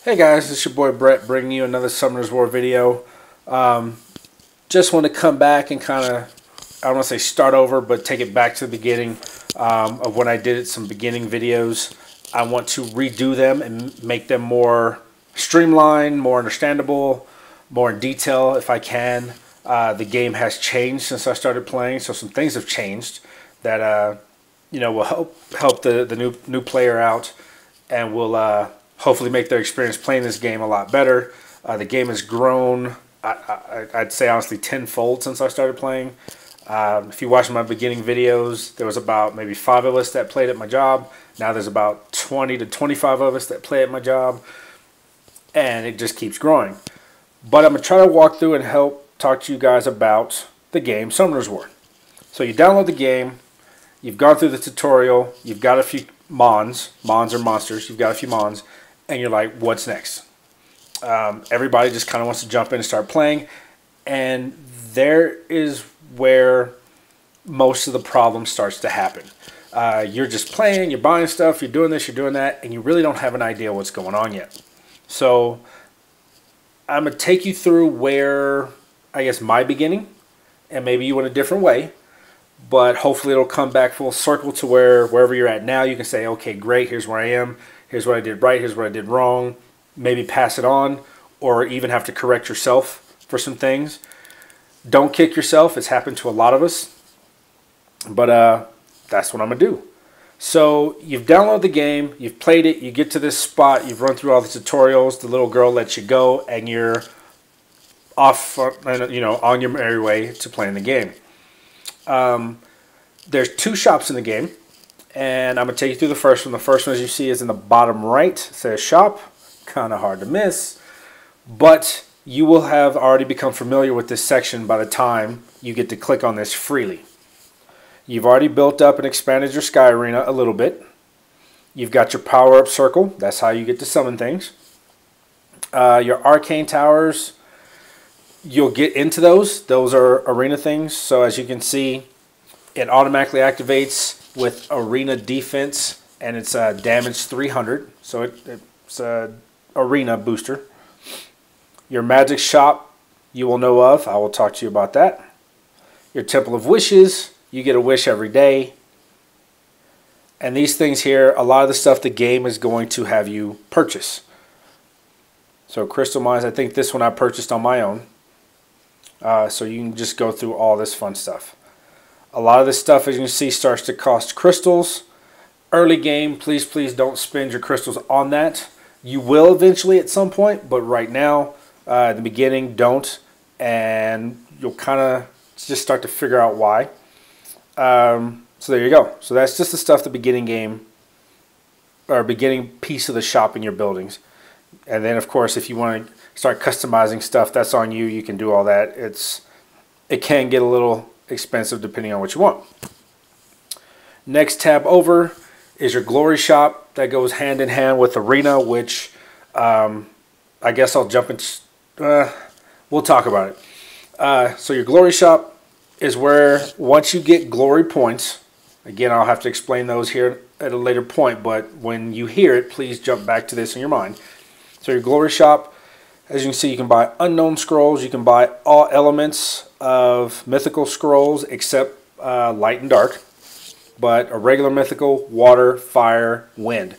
Hey guys, it's your boy Brett bringing you another Summoners War video. Just want to come back and kind of, I don't want to say start over, but take it back to the beginning of when I did some beginning videos. I want to redo them and make them more streamlined, more understandable, more in detail if I can. The game has changed since I started playing, so some things have changed that will help the new player out, and will hopefully make their experience playing this game a lot better. The game has grown, I'd say honestly, tenfold since I started playing. If you watch my beginning videos, there was about maybe 5 of us that played at my job. Now there's about 20 to 25 of us that play at my job, and it just keeps growing. But I'm going to try to walk through and help talk to you guys about the game Summoners War. So you download the game, you've gone through the tutorial, you've got a few mons or monsters, you've got a few mons, and you're like, what's next? Everybody just kind of wants to jump in and start playing, and there is where most of the problem starts to happen. You're just playing, you're buying stuff, you're doing this, you're doing that, and you really don't have an idea what's going on yet. So I'm going to take you through where, I guess, my beginning, and maybe you went a different way, but hopefully it'll come back full circle to wherever you're at now, you can say, okay, great, here's where I am. Here's what I did right, here's what I did wrong. Maybe pass it on, or even have to correct yourself for some things. Don't kick yourself. It's happened to a lot of us. But that's what I'm going to do. So you've downloaded the game, you've played it, you get to this spot, you've run through all the tutorials, the little girl lets you go, and you're off, on your merry way to playing the game. There's 2 shops in the game. And I'm going to take you through the first one. The first one, as you see, is in the bottom right. It says shop. Kind of hard to miss. But you will have already become familiar with this section by the time you get to click on this freely. You've already built up and expanded your Sky Arena a little bit. You've got your power-up circle. That's how you get to summon things. Your arcane towers, you'll get into those. Those are arena things. So as you can see, it automatically activates with arena defense, and it's damage 300, so it's a arena booster. Your magic shop you will know of. I will talk to you about that. Your temple of wishes, you get a wish every day. And these things here, a lot of the stuff the game is going to have you purchase. So crystal mines, I think this one I purchased on my own. So you can just go through all this fun stuff. A lot of this stuff, as you can see, starts to cost crystals. Early game, please don't spend your crystals on that. You will eventually at some point, but right now, at the beginning, don't. And you'll kind of just start to figure out why. So there you go. So that's just the stuff the beginning game, or beginning piece of the shop in your buildings. And then, of course, if you want to start customizing stuff, that's on you. You can do all that. It can get a little expensive depending on what you want. Next tab over is your glory shop. That goes hand in hand with arena, which I guess I'll jump into. We'll talk about it. So your glory shop is where once you get glory points, again I'll have to explain those here at a later point, but when you hear it, please jump back to this in your mind. So your glory shop, as you can see, you can buy unknown scrolls. You can buy all elements of mythical scrolls except light and dark. But a regular mythical, water, fire, wind.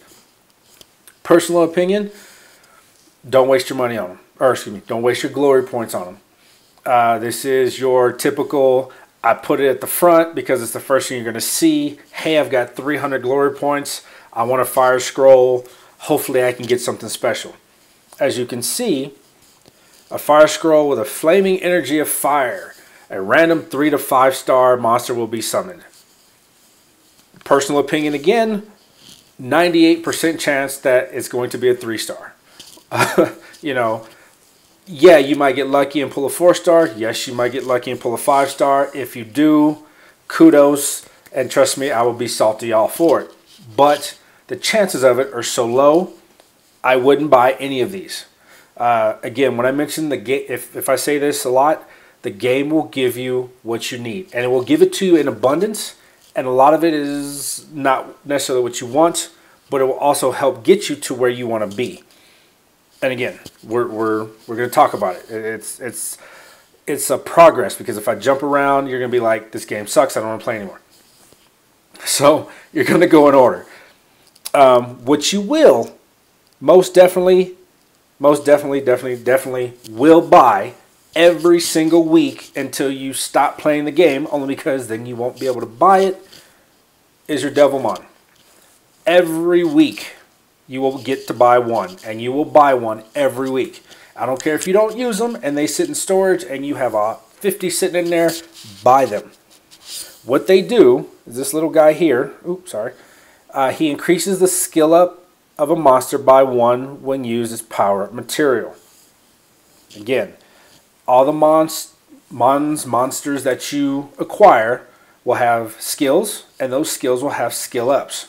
Personal opinion, don't waste your money on them. Or excuse me, don't waste your glory points on them. This is your typical, I put it at the front because it's the first thing you're going to see. Hey, I've got 300 glory points. I want a fire scroll. Hopefully I can get something special. As you can see, a fire scroll with a flaming energy of fire. A random 3 to 5 star monster will be summoned. Personal opinion again, 98% chance that it's going to be a 3-star. Yeah, you might get lucky and pull a 4-star. Yes, you might get lucky and pull a 5-star. If you do, kudos. And trust me, I will be salty all for it. But the chances of it are so low, I wouldn't buy any of these. Again, when I mention the game, if I say this a lot, the game will give you what you need. And it will give it to you in abundance. And a lot of it is not necessarily what you want, but it will also help get you to where you want to be. And again, we're going to talk about it. It's a progress, because if I jump around, you're going to be like, this game sucks, I don't want to play anymore. So you're going to go in order. What you will most definitely will buy every single week until you stop playing the game, only because then you won't be able to buy it, is your Devilmon. Every week you will get to buy one, and you will buy one every week. I don't care if you don't use them and they sit in storage and you have a 50 sitting in there, buy them. What they do is this little guy here, he increases the skill up of a monster by 1 when used as power up material. Again, all the monsters that you acquire will have skills, and those skills will have skill ups.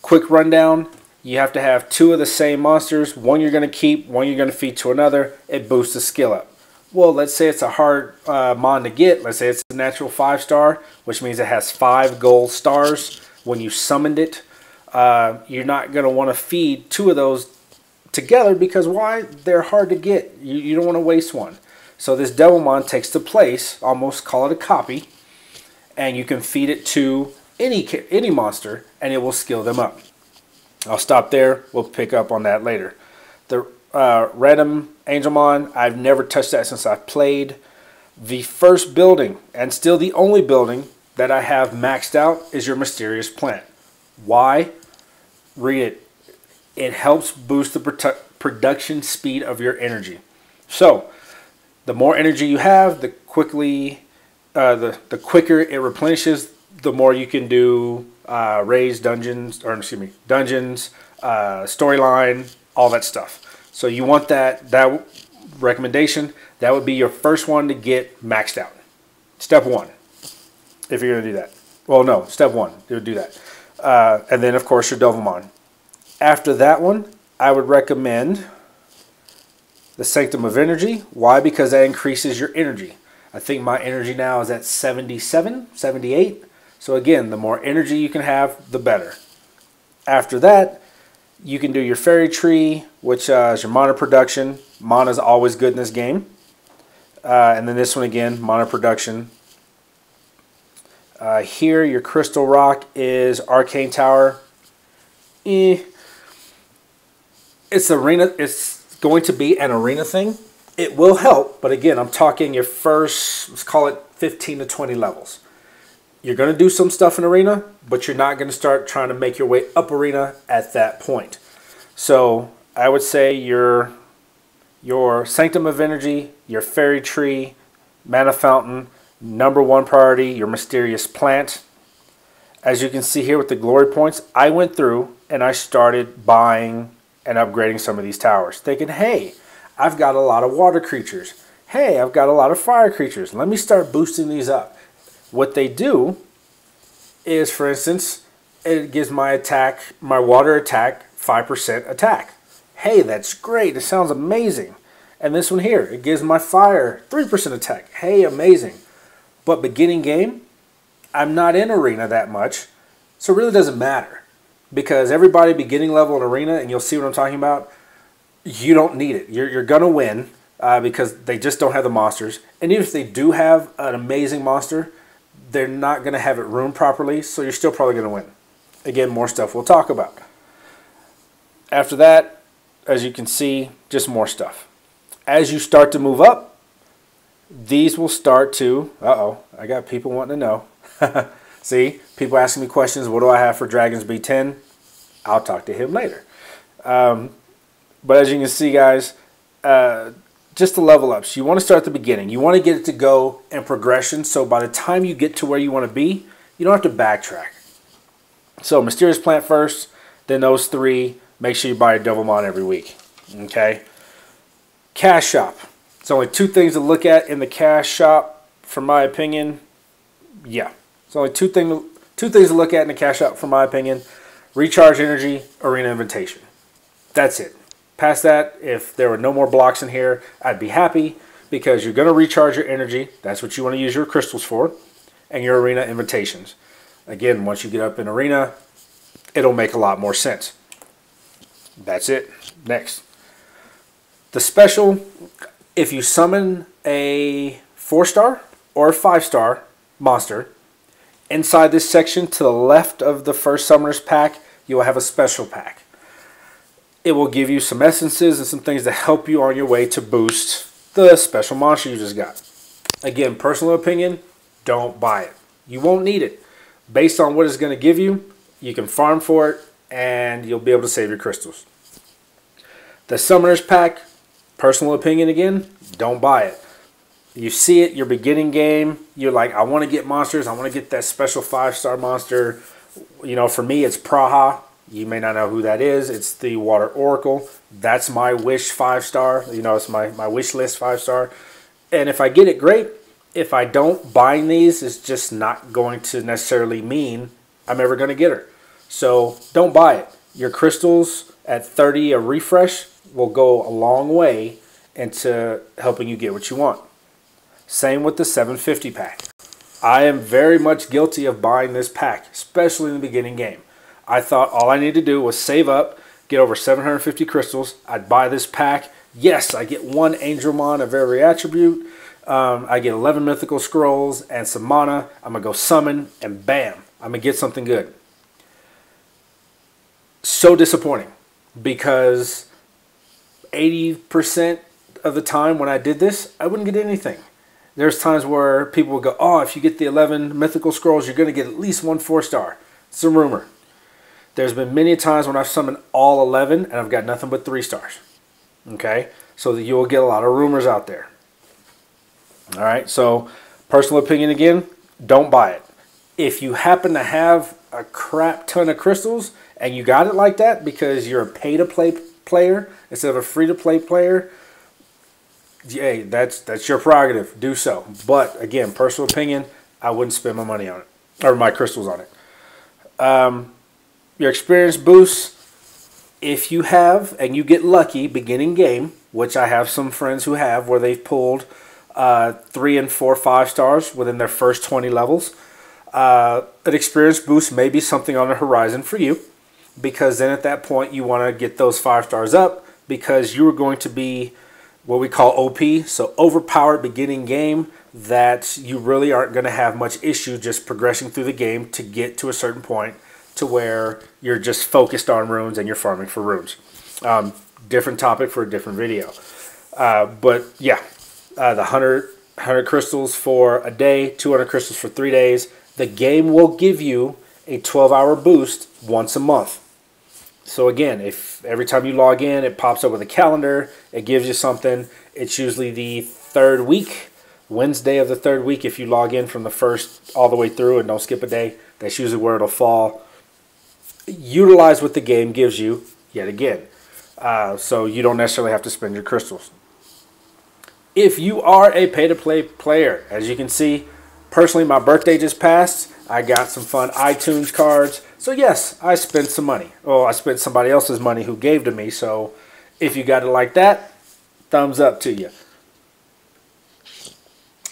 Quick rundown, you have to have 2 of the same monsters. One you're going to keep, one you're going to feed to another. It boosts the skill up. Well, let's say it's a hard mon to get. Let's say it's a natural 5-star, which means it has 5 gold stars when you summoned it. You're not going to want to feed 2 of those together, because why? They're hard to get. You don't want to waste one. So this Devilmon takes the place, almost call it a copy, and you can feed it to any monster, and it will skill them up. I'll stop there. We'll pick up on that later. The Random Angelmon, I've never touched that since I've played. The first building, and still the only building that I have maxed out, is your Mysterious Plant. Why? Read it. It helps boost the production speed of your energy. So, the more energy you have, the quicker it replenishes, the more you can do raids, dungeons, storyline, all that stuff. So you want that recommendation. That would be your first one to get maxed out. Step 1, if you're going to do that. Well, no, step 1, you would do that. And then, of course, your Devilmon. After that one, I would recommend the Sanctum of Energy. Why? Because that increases your energy. I think my energy now is at 77, 78. So again, the more energy you can have, the better. After that, you can do your Fairy Tree, which is your mana production. Mana is always good in this game. And then this one again, mana production. Here, your Crystal Rock is Arcane Tower. It's arena. It's going to be an arena thing. It will help, but again, I'm talking your first, let's call it 15 to 20 levels. You're going to do some stuff in arena, but you're not going to start trying to make your way up arena at that point. So I would say your Sanctum of Energy, your Fairy Tree, Mana Fountain, #1 priority, your Mysterious Plant. As you can see here with the glory points, I went through and I started buying and upgrading some of these towers, thinking, hey, I've got a lot of water creatures. Hey, I've got a lot of fire creatures. Let me start boosting these up. What they do is, for instance, it gives my water attack 5% attack. Hey, that's great. It sounds amazing. And this one here, it gives my fire 3% attack. Hey, amazing. But beginning game, I'm not in arena that much, so it really doesn't matter. Because everybody beginning level in arena, and you'll see what I'm talking about, you don't need it. You're going to win because they just don't have the monsters. And even if they do have an amazing monster, they're not going to have it roomed properly, so you're still probably going to win. Again, more stuff we'll talk about. After that, as you can see, just more stuff. As you start to move up, these will start to... I got people wanting to know. See, people asking me questions. What do I have for Dragons B10? I'll talk to him later. But as you can see, guys, just the level ups. You want to start at the beginning. You want to get it to go in progression, so by the time you get to where you want to be, you don't have to backtrack. So Mysterious Plant first, then those 3. Make sure you buy a Devilmon every week. Okay? Cash Shop. It's only 2 things to look at in the Cash Shop, from my opinion. Yeah. It's only two things to look at in the Cash Shop, from my opinion. Recharge Energy, Arena Invitation. That's it. Past that, if there were no more blocks in here, I'd be happy, because you're going to recharge your energy. That's what you want to use your crystals for. And your Arena Invitations. Again, once you get up in Arena, it'll make a lot more sense. That's it. Next. The special, if you summon a 4-star or a 5-star monster, inside this section to the left of the first summoner's pack, you will have a special pack. It will give you some essences and some things to help you on your way to boost the special monster you just got. Again, personal opinion, don't buy it. You won't need it. Based on what it's going to give you, you can farm for it and you'll be able to save your crystals. The summoner's pack, personal opinion again, don't buy it. You see it, your beginning game, you're like, I want to get monsters, I want to get that special 5-star monster. You know, for me, it's Praha. You may not know who that is. It's the Water Oracle. That's my wish 5-star. You know, it's my wish list 5-star. And if I get it, great. If I don't, buying these is just not going to necessarily mean I'm ever going to get her. So don't buy it. Your crystals at 30 a refresh will go a long way into helping you get what you want. Same with the 750 pack. I am very much guilty of buying this pack, especially in the beginning game. I thought all I needed to do was save up, get over 750 crystals. I'd buy this pack. Yes, I get 1 Angelmon of every attribute. I get 11 mythical scrolls and some mana. I'm going to go summon and bam, I'm going to get something good. So disappointing because 80% of the time when I did this, I wouldn't get anything. There's times where people would go, oh, if you get the 11 mythical scrolls, you're going to get at least 1 4-star. It's a rumor. There's been many times when I've summoned all 11 and I've got nothing but 3 stars. Okay? So you will get a lot of rumors out there. All right? So personal opinion again, don't buy it. If you happen to have a crap ton of crystals and you got it like that because you're a pay-to-play player instead of a free-to-play player, hey, that's your prerogative. Do so. But again, personal opinion, I wouldn't spend my money on it or my crystals on it. Your experience boosts, if you have and you get lucky beginning game, which I have some friends who have, where they've pulled 3 and 4 5-stars within their first 20 levels. An experience boost may be something on the horizon for you, because then at that point you want to get those 5 stars up, because you are going to be what we call OP, so overpowered beginning game, that you really aren't going to have much issue just progressing through the game to get to a certain point to where you're just focused on runes and you're farming for runes. Different topic for a different video. But yeah, the 100 crystals for a day, 200 crystals for 3 days. The game will give you a 12-hour boost once a month. So again, if every time you log in, it pops up with a calendar, it gives you something. It's usually the 3rd week, Wednesday of the 3rd week. If you log in from the 1st all the way through and don't skip a day, that's usually where it'll fall. Utilize what the game gives you yet again. So you don't necessarily have to spend your crystals. If you are a pay-to-play player, as you can see, personally, my birthday just passed. I got some fun iTunes cards. So yes, I spent some money. Oh, I spent somebody else's money who gave to me. So if you got it like that, thumbs up to you.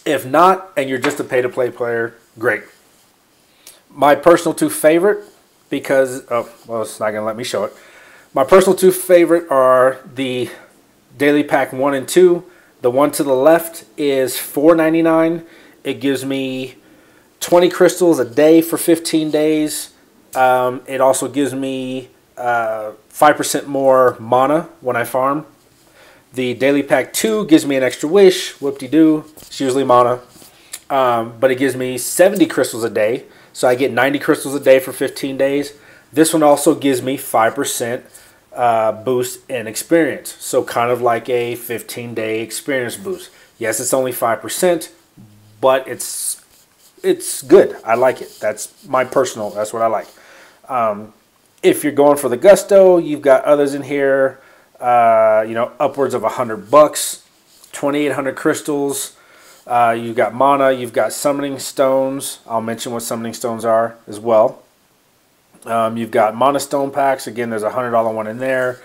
If not, and you're just a pay-to-play player, great. My personal 2 favorite, because, oh, well, it's not going to let me show it. My personal 2 favorite are the Daily Pack 1 and 2. The one to the left is $4.99. It gives me 20 crystals a day for 15 days. It also gives me 5% more mana when I farm. The Daily Pack 2 gives me an extra wish. Whoop-de-doo. It's usually mana. But it gives me 70 crystals a day. So I get 90 crystals a day for 15 days. This one also gives me 5% boost in experience. So kind of like a 15-day experience boost. Yes, it's only 5%, but it's good. I like it. That's my personal, that's what I like. If you're going for the gusto, you've got others in here, you know, upwards of $100, 2,800 crystals. You've got mana, you've got summoning stones. I'll mention what summoning stones are as well. You've got mana stone packs. Again, there's a $100 one in there.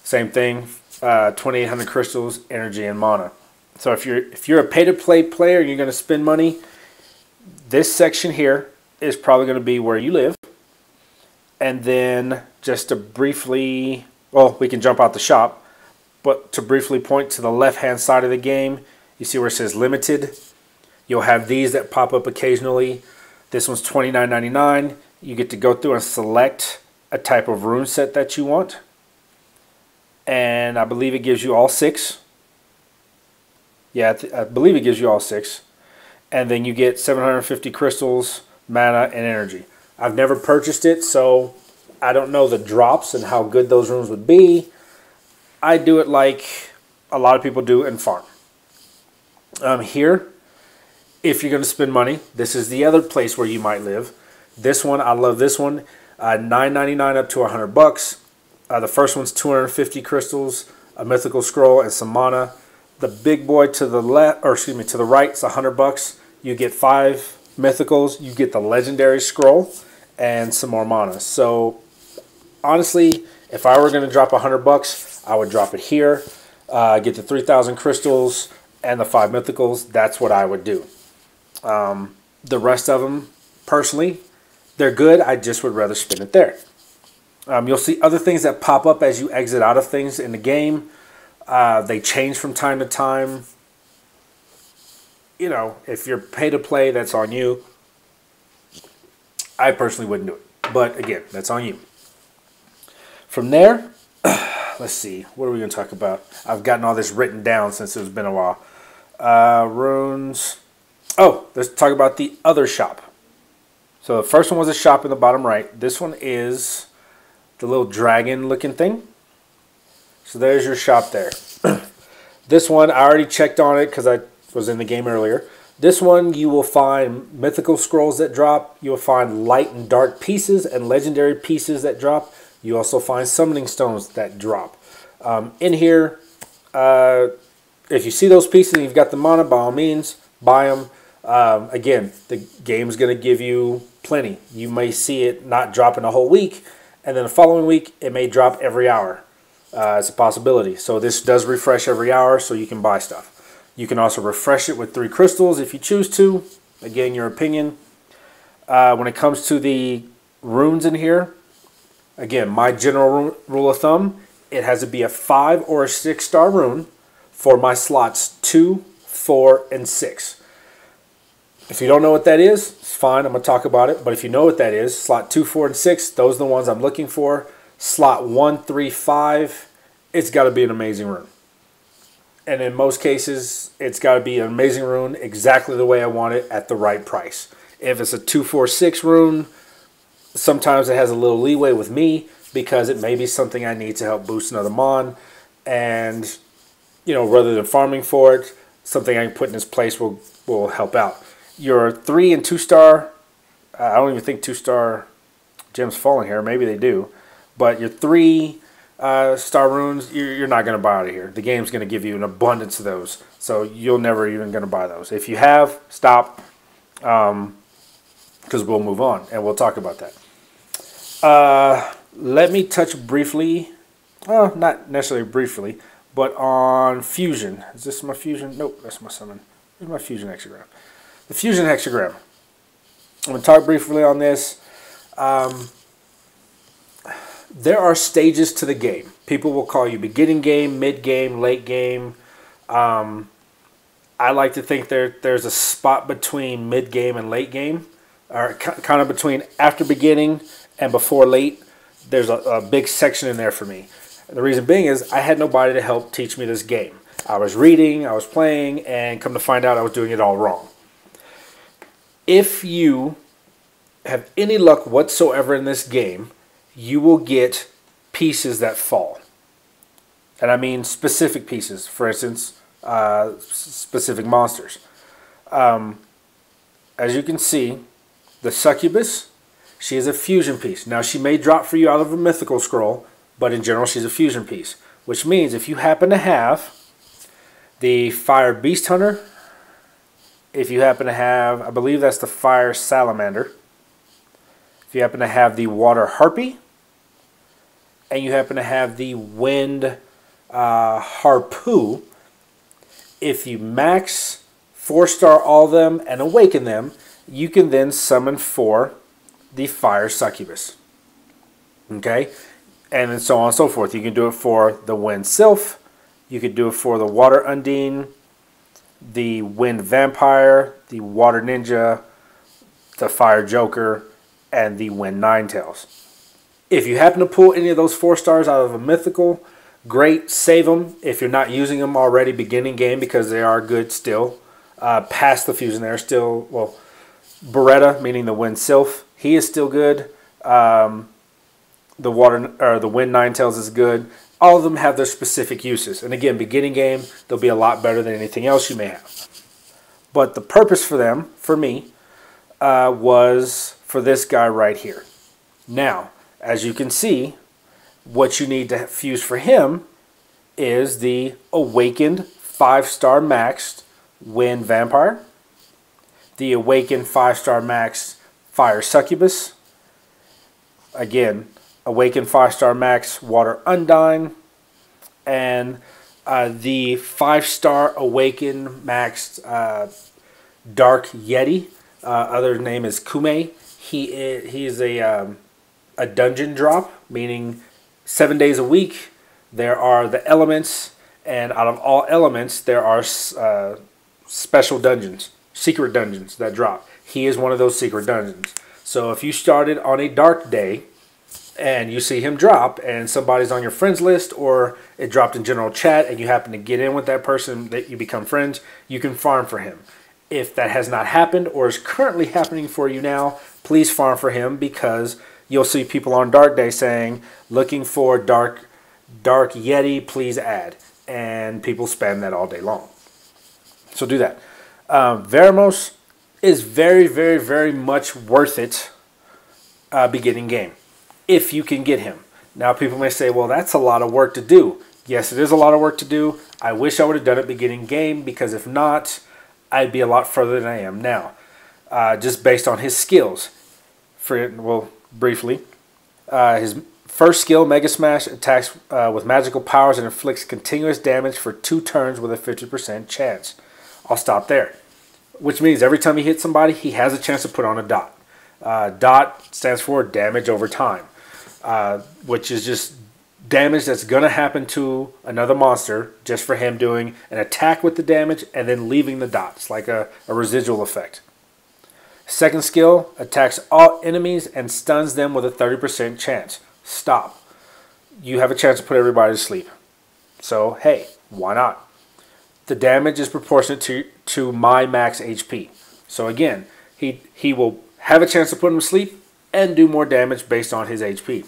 Same thing, 2,800 crystals, energy, and mana. So if you're a pay-to-play player and you're going to spend money, this section here is probably going to be where you live. And then just to briefly Well, we can jump out the shop, but to briefly point to the left-hand side of the game, you see where it says limited. You'll have these that pop up occasionally. This one's $29.99. You get to go through and select a type of rune set that you want. And I believe it gives you all 6. Yeah, I believe it gives you all 6. And then you get 750 crystals, mana, and energy. I've never purchased it, so I don't know the drops and how good those runes would be. I do it like a lot of people do in farm. Here, if you're going to spend money, this is the other place where you might live. This one, I love this one. $9.99 up to $100. The first one's 250 crystals, a mythical scroll, and some mana. The big boy to the left, or excuse me, to the right, is $100. You get 5 mythicals. You get the legendary scroll and some more mana. So honestly, if I were going to drop $100, I would drop it here. Get the 3,000 crystals and the 5 mythicals. That's what I would do. The rest of them, personally, they're good. I just would rather spend it there. You'll see other things that pop up as you exit out of things in the game. They change from time to time. You know, if you're pay to play, that's on you. I personally wouldn't do it. But again, that's on you. From there, let's see. What are we going to talk about? I've gotten all this written down since it's been a while. Runes. Oh, let's talk about the other shop. So the first one was a shop in the bottom right. This one is the little dragon looking thing. So there's your shop there. This one, I already checked on it because I was in the game earlier. This one, you will find mythical scrolls that drop. You will find light and dark pieces and legendary pieces that drop. You also find summoning stones that drop. In here, if you see those pieces and you've got the mana, by all means, buy them. Again, the game's going to give you plenty. You may see it not drop in a whole week, and then the following week, it may drop every hour. It's a possibility. So this does refresh every hour, so you can buy stuff. You can also refresh it with 3 crystals if you choose to. Again, your opinion. When it comes to the runes in here, again, my general rule of thumb, it has to be a 5 or a 6-star rune for my slots 2, 4, and 6. If you don't know what that is, it's fine. I'm going to talk about it. But if you know what that is, slot 2, 4, and 6, those are the ones I'm looking for. Slot 1, 3, 5, it's got to be an amazing rune. And in most cases, it's got to be an amazing rune exactly the way I want it at the right price. If it's a 2, 4, 6 rune, sometimes it has a little leeway with me because it may be something I need to help boost another mon. And, you know, rather than farming for it, something I can put in its place will help out. Your 3 and 2-star, I don't even think 2-star gems fall in here. Maybe they do. But your 3-star runes, you're not going to buy out of here. The game's going to give you an abundance of those. So you'll never even going to buy those. If you have, stop. Because we'll move on and we'll talk about that. Let me touch briefly, well, not necessarily briefly, but on fusion. Is this my fusion? Nope, that's my summon. Here's my fusion hexagram. The fusion hexagram. I'm going to talk briefly on this. There are stages to the game. People will call you beginning game, mid game, late game. I like to think there's a spot between mid game and late game, or kind of between after beginning and before late. There's a big section in there for me. And the reason being is I had nobody to help teach me this game. I was reading, I was playing, and come to find out I was doing it all wrong. If you have any luck whatsoever in this game, you will get pieces that fall. And I mean specific pieces. For instance, specific monsters. As you can see, the succubus, she is a fusion piece. Now, she may drop for you out of a mythical scroll, but in general, she's a fusion piece. Which means if you happen to have the fire beast hunter, if you happen to have, I believe that's the fire salamander, if you happen to have the water harpy, and you happen to have the wind harpoo, if you max 4-star all of them and awaken them, you can then summon for the fire succubus. Okay? and then so on and so forth. You can do it for the Wind Sylph, you could do it for the Water Undine, the Wind Vampire, the Water Ninja, the Fire Joker, and the Wind Ninetales. If you happen to pull any of those 4 stars out of a mythical, great, save them. If you're not using them already, beginning game, because they are good still. Past the fusion, they're still, well, Beretta, meaning the Wind Sylph, he is still good. The Wind Ninetales is good. All of them have their specific uses. And again, beginning game, they'll be a lot better than anything else you may have. But the purpose for them, for me, was for this guy right here. Now, as you can see, what you need to fuse for him is the Awakened 5-star maxed Wind Vampire, the Awakened 5-star maxed Fire Succubus, again, Awakened 5-star max Water Undine, and the 5-star Awakened maxed Dark Yeti. Other name is Kume. He is a dungeon drop, meaning 7 days a week there are the elements, and out of all elements there are special dungeons, secret dungeons that drop. He is one of those secret dungeons. So if you started on a dark day and you see him drop and somebody's on your friends list, or it dropped in general chat and you happen to get in with that person, that you become friends, you can farm for him. If that has not happened or is currently happening for you now, please farm for him, because you'll see people on dark day saying, looking for dark Yeti, please add. And people spam that all day long. So do that. Veramos is very, very, very much worth it beginning game, if you can get him. Now people may say, well, that's a lot of work to do. Yes, it is a lot of work to do. I wish I would have done it beginning game, because if not, I'd be a lot further than I am now. Just based on his skills. Briefly, his first skill, Mega Smash, attacks with magical powers and inflicts continuous damage for 2 turns with a 50% chance. I'll stop there. Which means every time he hits somebody, he has a chance to put on a dot. Dot stands for damage over time, which is just damage that's going to happen to another monster just for him doing an attack with the damage and then leaving the dots, like a residual effect. Second skill, attacks all enemies and stuns them with a 30% chance. Stop. You have a chance to put everybody to sleep. So, hey, why not? The damage is proportionate to my max HP. So again, he will have a chance to put him to sleep and do more damage based on his HP.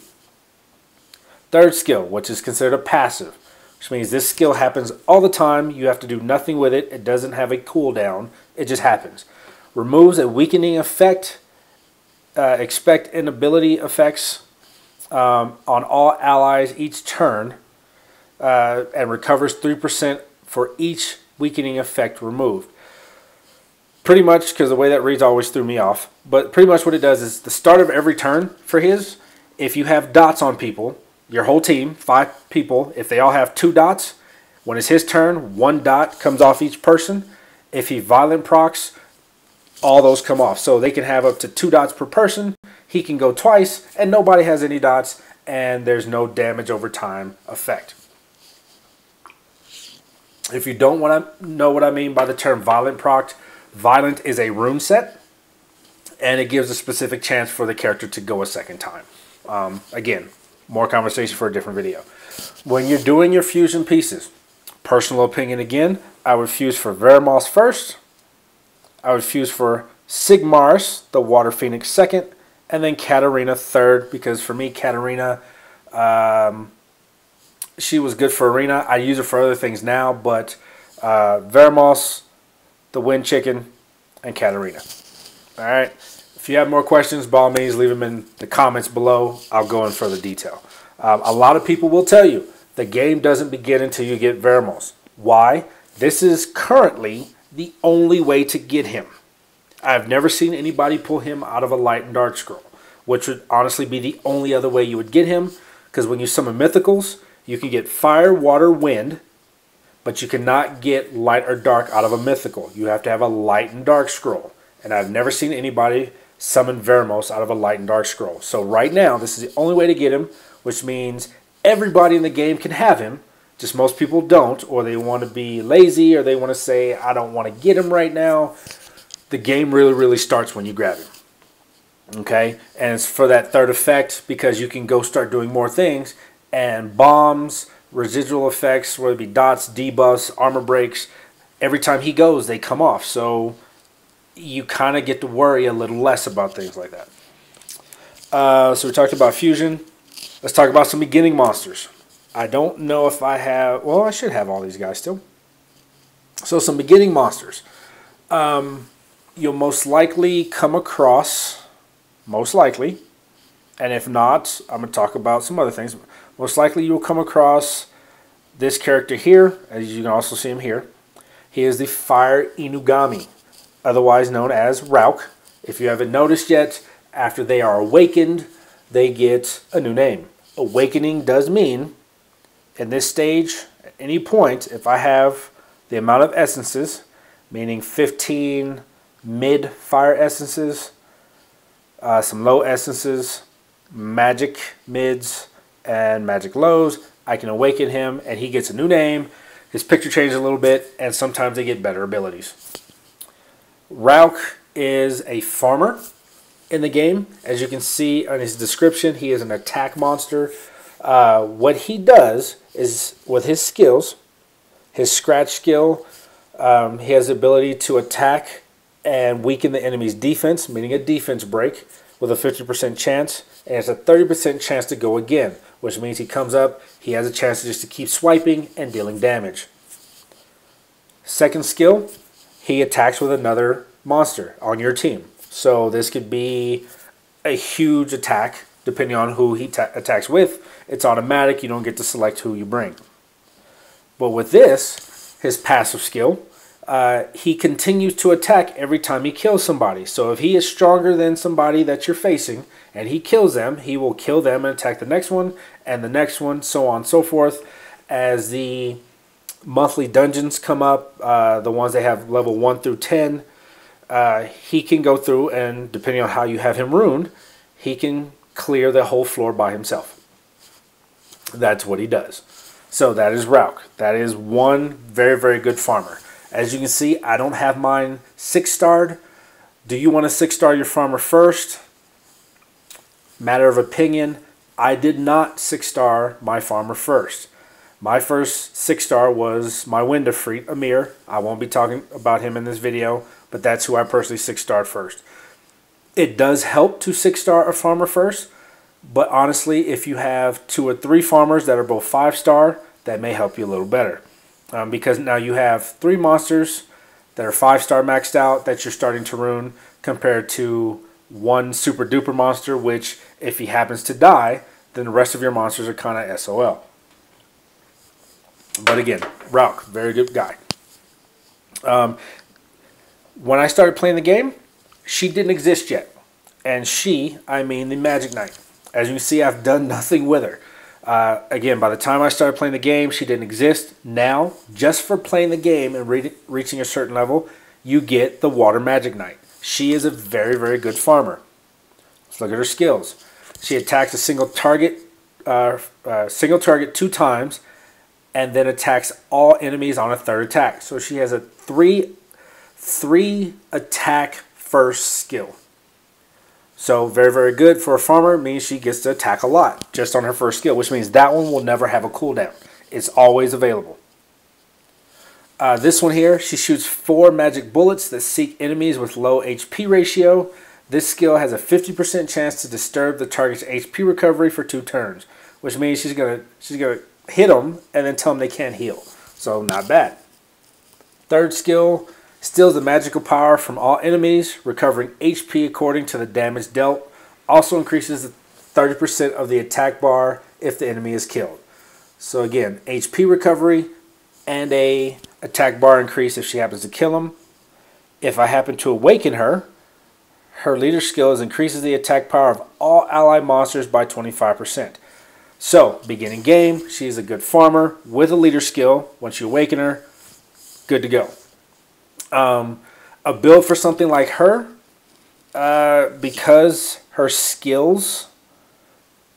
Third skill, which is considered a passive, which means this skill happens all the time. You have to do nothing with it. It doesn't have a cooldown. It just happens. Removes a weakening effect, expect inability effects on all allies each turn, and recovers 3% for each weakening effect removed. Pretty much, because the way that reads always threw me off, but pretty much what it does is the start of every turn for his, if you have dots on people, your whole team, 5 people, if they all have 2 dots, when it's his turn, 1 dot comes off each person. If he violent procs, all those come off. So they can have up to 2 dots per person. He can go twice, and nobody has any dots, and there's no damage over time effect. If you don't want to know what I mean by the term violent proc, violent is a rune set, and it gives a specific chance for the character to go a second time. Again, more conversation for a different video. When you're doing your fusion pieces, personal opinion again, I would fuse for Veramos first. I would fuse for Sigmarus, the Water Phoenix second, and then Katarina third, because for me, Katarina, she was good for Arena. I use her for other things now, but Veramos, the Wind Chicken, and Katarina. All right. If you have more questions, by all means, leave them in the comments below. I'll go in further detail. A lot of people will tell you the game doesn't begin until you get Veramos. Why? This is currently the only way to get him. I've never seen anybody pull him out of a Light and Dark Scroll, which would honestly be the only other way you would get him, because when you summon Mythicals, you can get Fire, Water, Wind, but you cannot get Light or Dark out of a Mythical. You have to have a Light and Dark Scroll, and I've never seen anybody summon Veramos out of a Light and Dark Scroll. So right now, this is the only way to get him. which means everybody in the game can have him. Just most people don't, or they want to be lazy, or they want to say, I don't want to get him right now. The game really starts when you grab him. Okay? And it's for that third effect because you can go start doing more things. And bombs, residual effects, whether it be dots, debuffs, armor breaks, every time he goes, they come off. So you kind of get to worry a little less about things like that. So we talked about fusion. Let's talk about some beginning monsters. I don't know if I have... Well, I should have all these guys still. So some beginning monsters. You'll most likely come across... Most likely. And if not, I'm going to talk about some other things. Most likely you'll come across this character here. As you can also see him here. He is the Fire Inugami, otherwise known as Rauk. If you haven't noticed yet, after they are awakened, they get a new name. Awakening does mean, in this stage, at any point, if I have the amount of essences, meaning 15 mid-fire essences, some low essences, magic mids, and magic lows, I can awaken him, and he gets a new name. His picture changes a little bit, and sometimes they get better abilities. Rauk is a farmer in the game. As you can see on his description, he is an attack monster. What he does is, with his skills, his scratch skill, he has the ability to attack and weaken the enemy's defense, meaning a defense break, with a 50% chance, and it's a 30% chance to go again, which means he comes up, he has a chance just to keep swiping and dealing damage. Second skill, he attacks with another monster on your team. So this could be a huge attack, depending on who he attacks with. It's automatic, you don't get to select who you bring. But with this, his passive skill, he continues to attack every time he kills somebody. So if he is stronger than somebody that you're facing, and he kills them, he will kill them and attack the next one, and the next one, so on and so forth. As the monthly dungeons come up, the ones they have level 1 through 10, he can go through, and depending on how you have him ruined, he can clear the whole floor by himself. That's what he does. So that is Rauk. That is one very good farmer. As you can see, I don't have mine 6-starred. Do you want to 6-star your farmer first? Matter of opinion. I did not 6-star my farmer first. My first 6-star was my Windafreet, Amir. I won't be talking about him in this video, but that's who I personally 6-starred first. It does help to 6-star a farmer first, but honestly, if you have 2 or 3 farmers that are both 5-star, that may help you a little better. Because now you have 3 monsters that are 5-star maxed out that you're starting to ruin, compared to 1 super duper monster, which if he happens to die, then the rest of your monsters are kind of SOL. But again, Rauk, very good guy. When I started playing the game, she didn't exist yet. And she, I mean the Magic Knight. As you can see, I've done nothing with her. Again, by the time I started playing the game, she didn't exist. Now, just for playing the game and reaching a certain level, you get the Water Magic Knight. She is a very good farmer. Let's look at her skills. She attacks a single target 2 times, and then attacks all enemies on a 3rd attack. So she has a 3 attack first skill. So very good for a farmer. Means she gets to attack a lot just on her first skill, which means that one will never have a cooldown. It's always available. This one here, she shoots 4 magic bullets that seek enemies with low HP ratio. This skill has a 50% chance to disturb the target's HP recovery for 2 turns, which means she's gonna hit them and then tell them they can't heal. So not bad. 3rd skill, steals the magical power from all enemies, recovering HP according to the damage dealt. Also increases the 30% of the attack bar if the enemy is killed. So again, HP recovery and a attack bar increase if she happens to kill him. If I happen to awaken her, her leader skill increases the attack power of all allied monsters by 25%. So, beginning game, she's a good farmer with a leader skill. Once you awaken her, good to go. A build for something like her, because her skills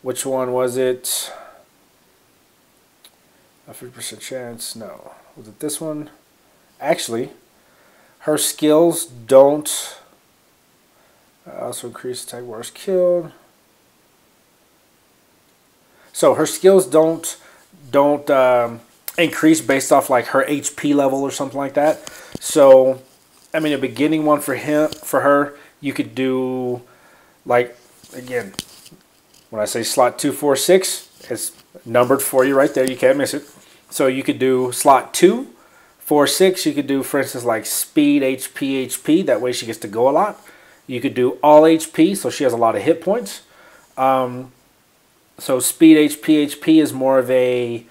Which one was it? A 50% chance. No. Was it this one? Actually, her skills don't also increase attack wars killed. So her skills don't increase based off like her HP level or something like that. So, I mean, a beginning one for her, you could do like, again, when I say slot 2, 4, 6, it's numbered for you right there. You can't miss it. So you could do slot 2, 4, 6. You could do, for instance, like speed, HP, HP. That way she gets to go a lot. You could do all HP, so she has a lot of hit points. So speed, HP, HP is more of a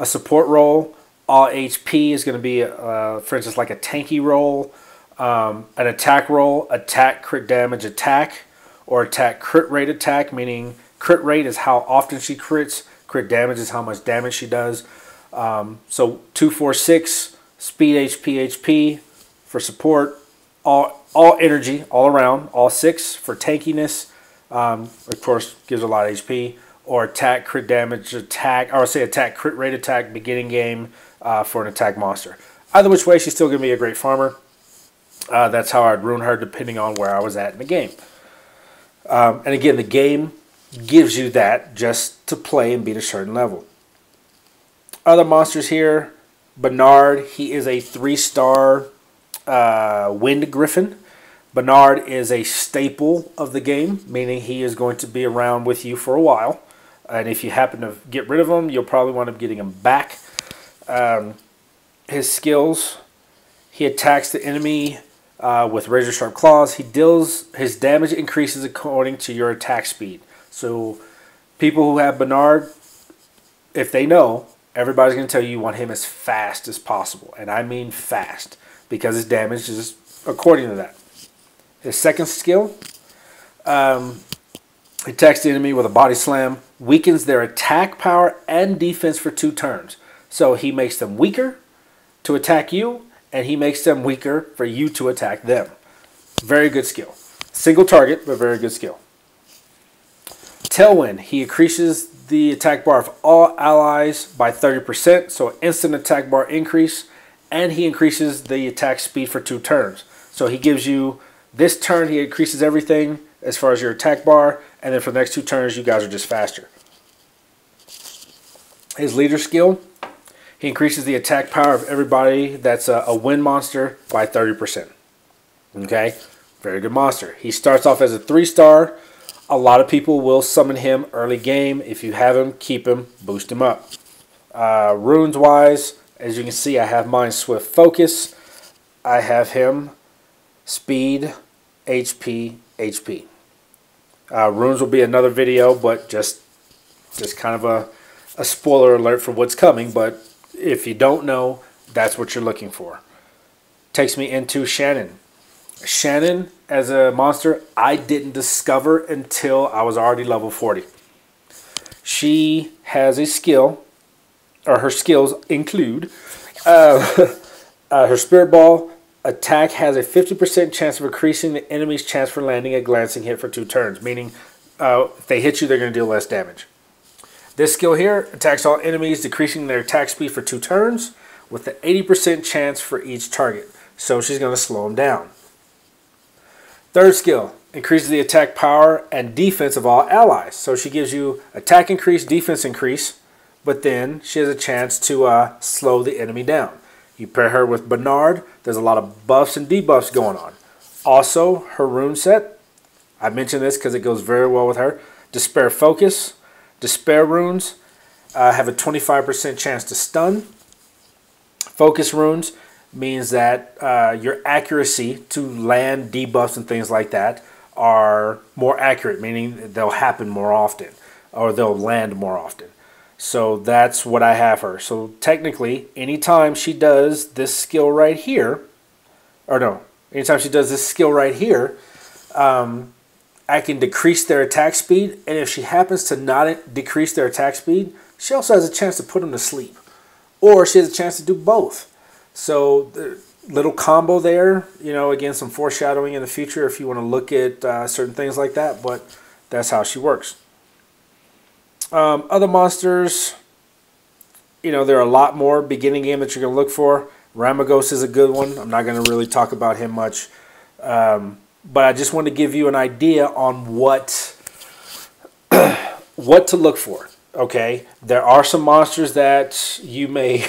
support role. All HP is going to be, for instance, like a tanky role, an attack role, attack, crit damage, attack, or attack, crit rate attack, meaning crit rate is how often she crits, crit damage is how much damage she does. So 2, 4, 6, speed, HP, HP for support, all energy, all around, all 6 for tankiness, of course, gives a lot of HP. Or attack, crit damage, attack, or say attack, crit rate attack, beginning game for an attack monster. Either which way, she's still going to be a great farmer. That's how I'd rune her depending on where I was at in the game. And again, the game gives you that just to play and beat a certain level. Other monsters here, Bernard, he is a 3-star Wind Griffin. Bernard is a staple of the game, meaning he is going to be around with you for a while. And if you happen to get rid of him, you'll probably wind up getting him back. His skills, he attacks the enemy with razor sharp claws. His damage increases according to your attack speed. So people who have Bernard, if they know, everybody's going to tell you want him as fast as possible. And I mean fast, because his damage is according to that. His second skill, attacks the enemy with a body slam, weakens their attack power and defense for 2 turns. So he makes them weaker to attack you, and he makes them weaker for you to attack them. Very good skill. Single target, but very good skill. Tailwind, he increases the attack bar of all allies by 30%, so instant attack bar increase, and he increases the attack speed for 2 turns. So he gives you, this turn he increases everything as far as your attack bar, and then for the next 2 turns you guys are just faster. His leader skill, he increases the attack power of everybody that's a wind monster by 30%. Okay, very good monster. He starts off as a 3-star. A lot of people will summon him early game. If you have him, keep him, boost him up. Runes wise, as you can see, I have mine Swift Focus. I have him Speed, HP, HP. Runes will be another video, but just kind of a spoiler alert for what's coming. But if you don't know, that's what you're looking for. Takes me into Shannon. Shannon, as a monster, I didn't discover until I was already level 40. She has a skill, or her skills include her Spirit Ball. Attack has a 50% chance of increasing the enemy's chance for landing a glancing hit for 2 turns, meaning if they hit you, they're going to deal less damage. This skill here attacks all enemies, decreasing their attack speed for 2 turns, with an 80% chance for each target. So she's going to slow them down. Third skill, increases the attack power and defense of all allies. So she gives you attack increase, defense increase, but then she has a chance to slow the enemy down. You pair her with Bernard, there's a lot of buffs and debuffs going on. Also, her rune set, I mentioned this because it goes very well with her. Despair Focus. Despair runes have a 25% chance to stun. Focus runes means that your accuracy to land debuffs and things like that are more accurate, meaning they'll happen more often or they'll land more often. So that's what I have her. So technically, anytime she does this skill right here, or no, anytime she does this skill right here, I can decrease their attack speed. And if she happens to not decrease their attack speed, she also has a chance to put them to sleep. Or she has a chance to do both. So the little combo there, you know, again, some foreshadowing in the future if you want to look at certain things like that. But that's how she works. Other monsters, you know, there are a lot more beginning game that you're going to look for. Ramagos is a good one. I'm not going to really talk about him much. But I just want to give you an idea on what to look for. Okay, there are some monsters that you may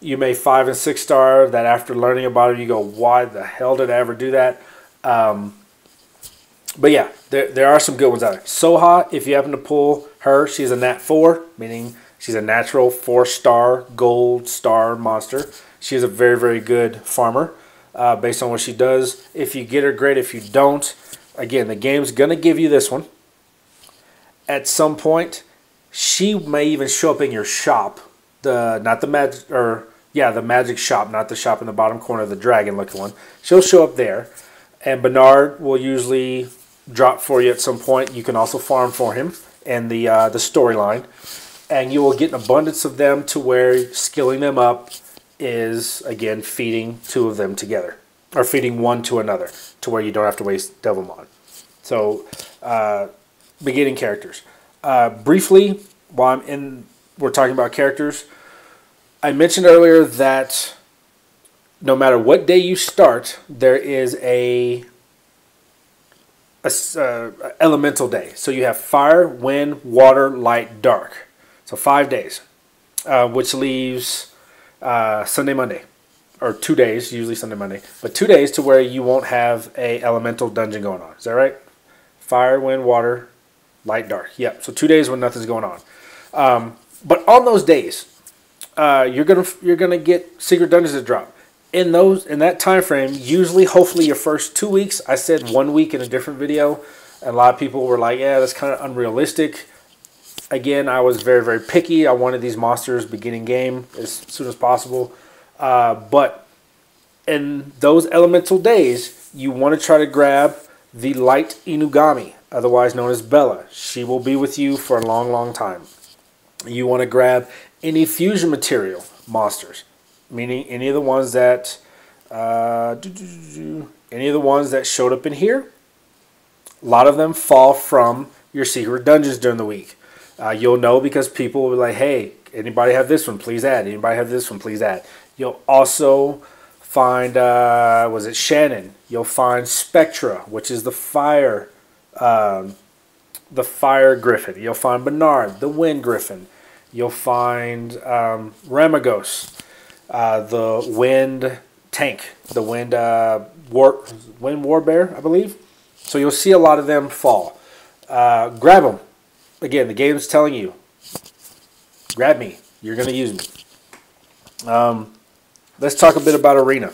5 and 6 star that after learning about it you go, why the hell did I ever do that? But yeah, there are some good ones out there. Soha, if you happen to pull her, she's a Nat 4, meaning she's a natural 4-star gold star monster. She's a very, very good farmer based on what she does. If you get her, great. If you don't, again, the game's going to give you this one. At some point, she may even show up in your shop. The magic shop, not the shop in the bottom corner, the dragon looking one. She'll show up there. And Bernard will usually drop for you at some point. You can also farm for him in the storyline. And you will get an abundance of them to where skilling them up is, again, feeding 2 of them together. Or feeding one to another to where you don't have to waste Devilmon. So, beginning characters. Briefly, while we're talking about characters, I mentioned earlier that no matter what day you start, there is a elemental day. So you have fire, wind, water, light, dark. So 5 days, which leaves Sunday, Monday, or 2 days, usually Sunday, Monday, but 2 days to where you won't have a elemental dungeon going on. Is that right? Fire, wind, water, light, dark. Yep. So 2 days when nothing's going on. But on those days, you're gonna get secret dungeons to drop. In that time frame, usually, hopefully, your first 2 weeks. I said 1 week in a different video, and a lot of people were like, "Yeah, that's kind of unrealistic." Again, I was very, very picky. I wanted these monsters beginning game as soon as possible. But in those elemental days, you want to try to grab the light Inugami, otherwise known as Bella. She will be with you for a long, long time. You want to grab any fusion material monsters, meaning any of the ones that showed up in here. A lot of them fall from your secret dungeons during the week. You'll know because people will be like, "Hey, anybody have this one? Please add. Anybody have this one? Please add." You'll also find was it Shannon? You'll find Spectra, which is the fire griffin. You'll find Bernard, the wind griffin. You'll find Ramagos, the wind tank, the wind war bear, I believe. So you'll see a lot of them fall. Grab them. Again, the game's telling you, grab me. You're going to use me. Let's talk a bit about Arena.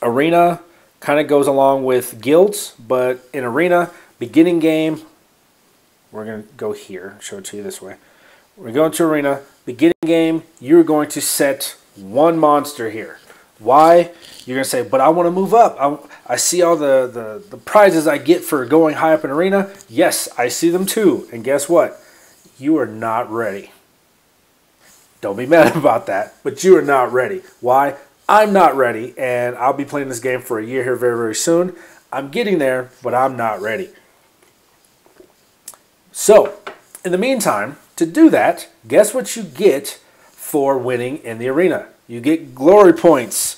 Arena kind of goes along with guilds, but in Arena, beginning game, we're going to go here, show it to you this way. We're going to Arena, beginning game, you're going to set one monster here. Why? You're going to say, but I want to move up. I see all the prizes I get for going high up in Arena. Yes, I see them too. And guess what? You are not ready. Don't be mad about that, but you are not ready. Why? I'm not ready, and I'll be playing this game for a year here very, very soon. I'm getting there, but I'm not ready. So, in the meantime, to do that, guess what you get for winning in the arena? You get glory points.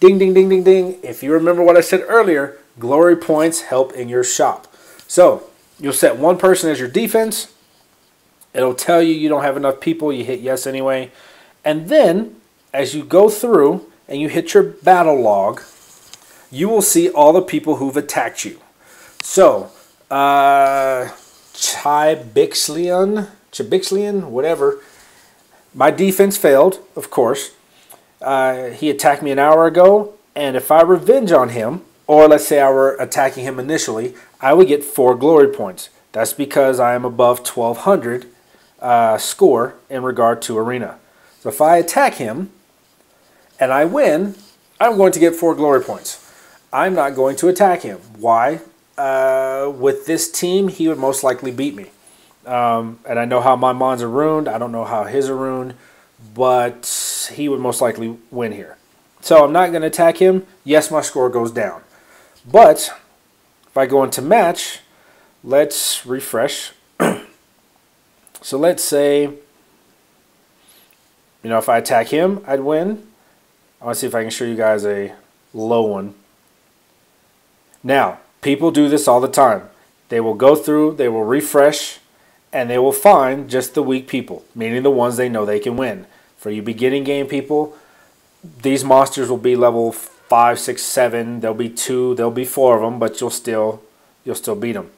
Ding, ding, ding, ding, ding. If you remember what I said earlier, glory points help in your shop. So, you'll set one person as your defense. It'll tell you don't have enough people. You hit yes anyway. And then, as you go through and you hit your battle log, you will see all the people who've attacked you. So, Chibixlian, whatever. My defense failed, of course. He attacked me an hour ago, and if I revenge on him, or let's say I were attacking him initially, I would get 4 glory points. That's because I am above 1200 score in regard to arena. So if I attack him and I win, I'm going to get 4 glory points. I'm not going to attack him. Why? With this team, he would most likely beat me. And I know how my mons are ruined. I don't know how his are ruined, but he would most likely win here. So I'm not going to attack him. Yes, my score goes down. But if I go into match, let's refresh. So let's say, if I attack him, I'd win. I want to see if I can show you guys a low one. Now, people do this all the time. They will go through, they will refresh, and they will find just the weak people, meaning the ones they know they can win. For you beginning game people, these monsters will be level 5, 6, 7. There'll be 2, there'll be 4 of them, but you'll still beat them.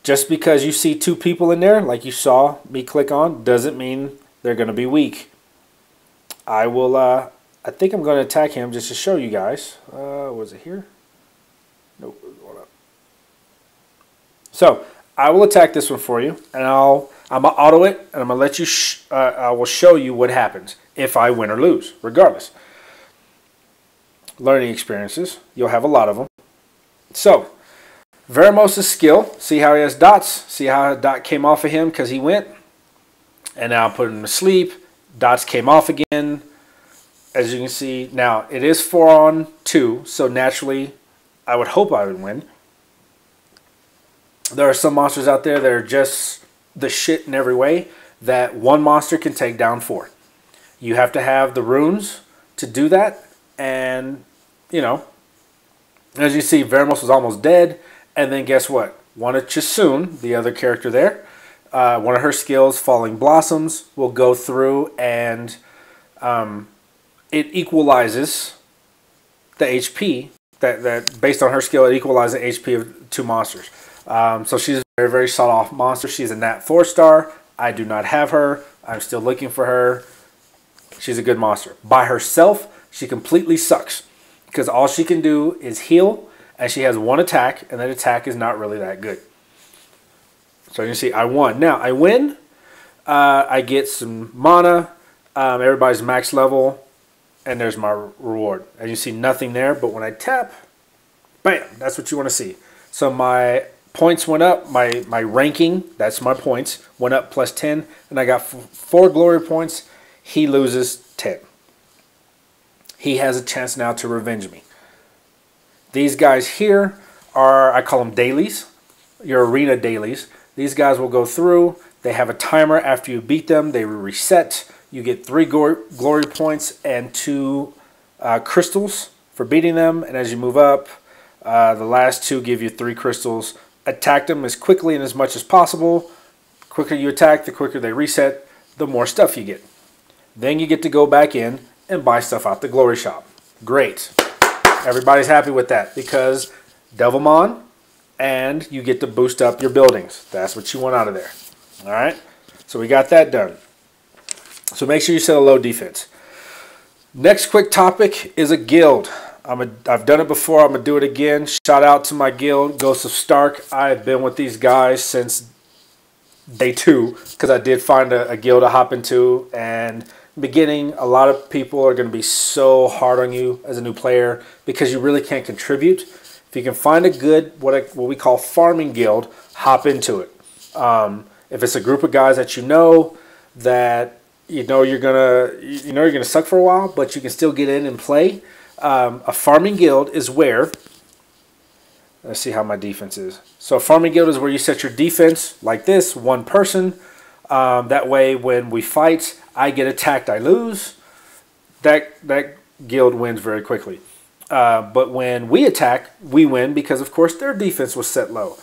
Just because you see 2 people in there, like you saw me click on, doesn't mean they're going to be weak. I think I'm going to attack him just to show you guys. Was it here? Nope. Hold up. So I will attack this one for you, and I'm gonna auto it, and I'm gonna let you. I will show you what happens if I win or lose, regardless. Learning experiences. You'll have a lot of them. So Veramos' skill. See how he has dots. See how a dot came off of him because he went, and now I'm putting him to sleep. Dots came off again. As you can see, now it is 4-on-2, so naturally, I would hope I would win. There are some monsters out there that are just the shit in every way that one monster can take down 4. You have to have the runes to do that, and, as you see, Veramos was almost dead, and then guess what? One of Chisun, the other character there, one of her skills, Falling Blossoms, will go through and it equalizes the HP that based on her skill, it equalizes the HP of 2 monsters. So she's a very, very sought off monster. She's a Nat 4-star. I do not have her. I'm still looking for her. She's a good monster. By herself, she completely sucks because all she can do is heal, and she has 1 attack, and that attack is not really that good. So you can see I won. Now I win. I get some mana. Everybody's max level, and there's my reward. As you see, nothing there, but when I tap, bam, that's what you want to see. So my points went up, my ranking, that's my points, went up +10, and I got 4 glory points. He loses 10. He has a chance now to revenge me. These guys here are, I call them dailies, your arena dailies. These guys will go through, they have a timer after you beat them, they reset. You get 3 glory points and 2 crystals for beating them, and as you move up, the last 2 give you 3 crystals. Attack them as quickly and as much as possible. The quicker you attack, the quicker they reset, the more stuff you get. Then you get to go back in and buy stuff out the glory shop. Great. Everybody's happy with that because Devilmon, and you get to boost up your buildings. That's what you want out of there. All right? So we got that done. So make sure you set a low defense. Next quick topic is a guild. I've done it before. I'm going to do it again. Shout out to my guild, Ghosts of Stark. I've been with these guys since day 2 because I did find a guild to hop into. And in the beginning, a lot of people are going to be so hard on you as a new player because you really can't contribute. If you can find a good, what we call farming guild, hop into it. If it's a group of guys that you know that you're gonna suck for a while, but you can still get in and play. A farming guild is where, let's see how my defense is. So a farming guild is where you set your defense like this, 1 person. That way when we fight, I get attacked, I lose. That guild wins very quickly. But when we attack, we win because of course their defense was set low.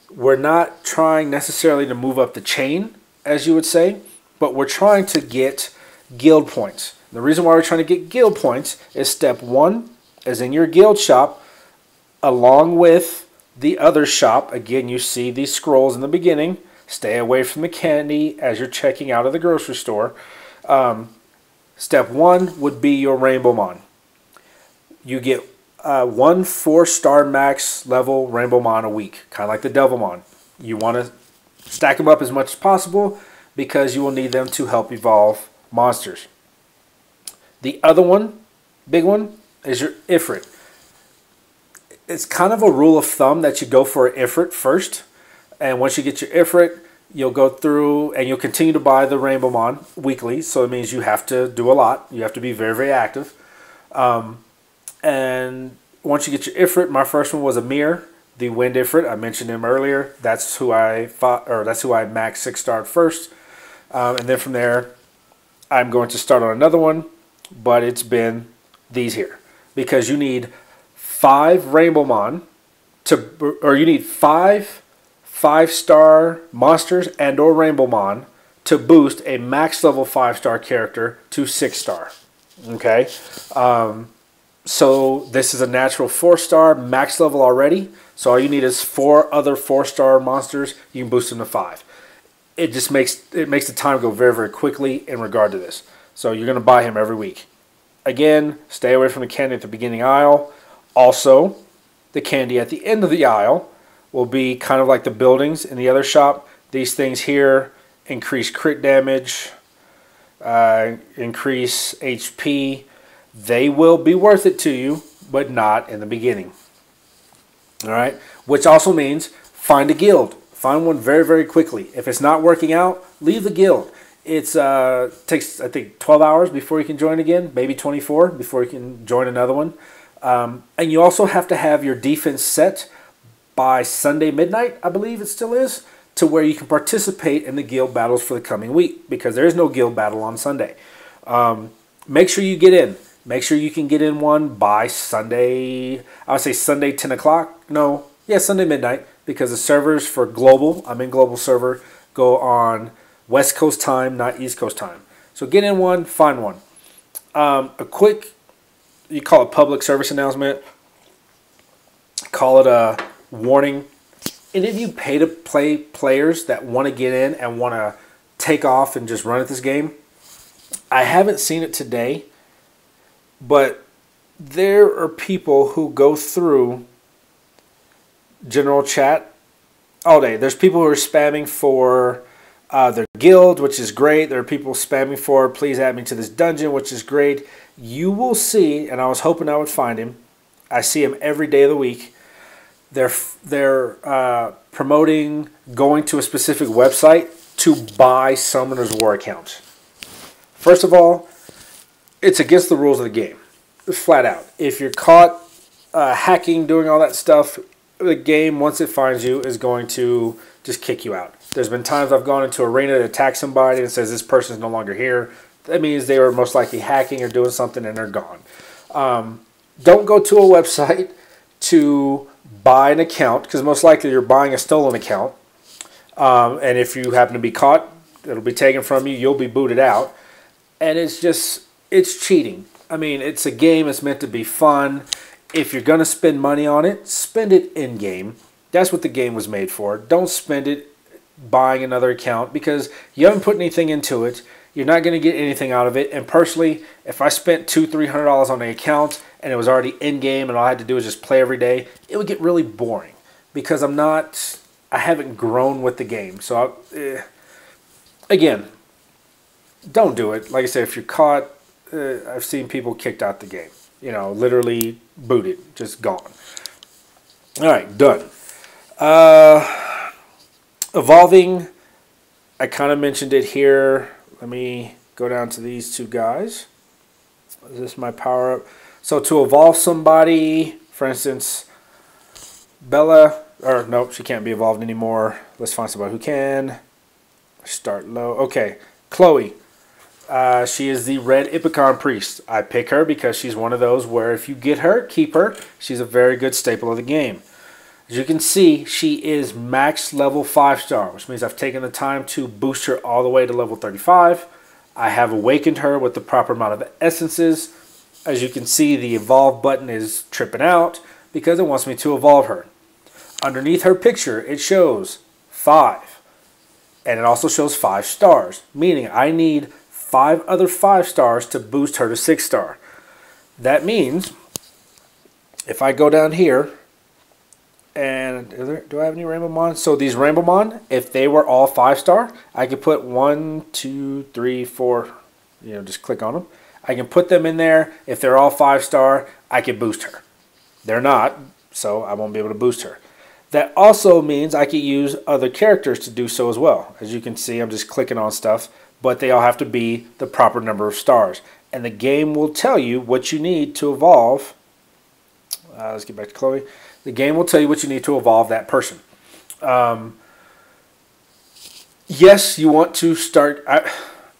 We're not trying necessarily to move up the chain, as you would say, but we're trying to get guild points. The reason why we're trying to get guild points is step 1 is in your guild shop along with the other shop. Again, you see these scrolls in the beginning. Stay away from the candy as you're checking out of the grocery store. Step 1 would be your Rainbowmon. You get 1 4-star max level Rainbowmon a week, kind of like the Devilmon. You want to stack them up as much as possible because you will need them to help evolve monsters. The other one, big one, is your Ifrit. It's kind of a rule of thumb that you go for an Ifrit first, and once you get your Ifrit, you'll go through and you'll continue to buy the Rainbowmon weekly, so it means you have to do a lot. You have to be very, very active. And once you get your Ifrit, my first one was a Mirror. the Wind Ifrit. I mentioned him earlier. That's who I fought, or that's who I max 6-starred first. And then from there, I'm going to start on another one, but it's been these here. Because you need 5 Rainbowmon or you need 5 5-star monsters and or Rainbowmon to boost a max level 5-star character to 6-star. Okay? So this is a natural 4-star max level already. So all you need is 4 other 4-star monsters. You can boost them to 5. It just makes the time go very, very quickly in regard to this. So you're going to buy him every week. Again, stay away from the candy at the beginning aisle. Also, the candy at the end of the aisle will be kind of like the buildings in the other shop. These things here increase crit damage, increase HP. They will be worth it to you, but not in the beginning. All right, which also means find a guild. Find one very, very quickly. If it's not working out, leave the guild. It takes, I think, 12 hours before you can join again, maybe 24 before you can join another one. And you also have to have your defense set by Sunday midnight, I believe it still is, to where you can participate in the guild battles for the coming week, because there is no guild battle on Sunday. Make sure you get in. Make sure you can get in one by Sunday, I would say Sunday 10 o'clock. No, yeah, Sunday midnight, because the servers for global, I'm in global server, go on West Coast time, not East Coast time. So get in one, find one. A quick, you call it public service announcement, call it a warning. Any of you pay-to-play players that want to get in and want to take off and just run at this game, I haven't seen it today, but there are people who go through general chat all day. There's people who are spamming for their guild, which is great. There are people spamming for, please add me to this dungeon, which is great. You will see, and I was hoping I would find him. I see him every day of the week. They're promoting going to a specific website to buy Summoner's War accounts. First of all, it's against the rules of the game, flat out. If you're caught hacking, doing all that stuff, the game, once it finds you, is going to just kick you out. There's been times I've gone into arena to attack somebody and it says this person is no longer here. That means they were most likely hacking or doing something and they're gone. Don't go to a website to buy an account, because most likely you're buying a stolen account. And if you happen to be caught, it'll be taken from you. You'll be booted out. And it's cheating. I mean, it's a game. It's meant to be fun. If you're going to spend money on it, spend it in-game. That's what the game was made for. Don't spend it buying another account, because you haven't put anything into it. You're not going to get anything out of it. And personally, if I spent $200-300 on an account and it was already in-game and all I had to do was just play every day, it would get really boring, because I haven't grown with the game. So, again, don't do it. Like I said, if you're caught, I've seen people kicked out the game. You know, literally booted, just gone. All right, done. Evolving, I kind of mentioned it here. Let me go down to these two guys. Is this my power up? So to evolve somebody, for instance, Bella, or nope, she can't be evolved anymore. Let's find somebody who can. Start low. Okay, Chloe. She is the red Ipicon priest. I pick her because she's one of those where if you get her, keep her. She's a very good staple of the game. As you can see, she is max level 5-star, which means I've taken the time to boost her all the way to level 35. I have awakened her with the proper amount of essences. As you can see, the evolve button is tripping out because it wants me to evolve her. Underneath her picture, it shows 5. And it also shows 5 stars, meaning I need 5 other 5 stars to boost her to 6-star. That means if I go down here, and do I have any Rainbowmon? So these Rainbowmon, if they were all 5-star, I could put 1, 2, 3, 4, just click on them. I can put them in there. If they're all 5-star, I can boost her. They're not, so I won't be able to boost her. That also means I could use other characters to do so as well. As you can see, I'm just clicking on stuff, but they all have to be the proper number of stars. And the game will tell you what you need to evolve. Let's get back to Chloe. The game will tell you what you need to evolve that person. Yes, you want to start.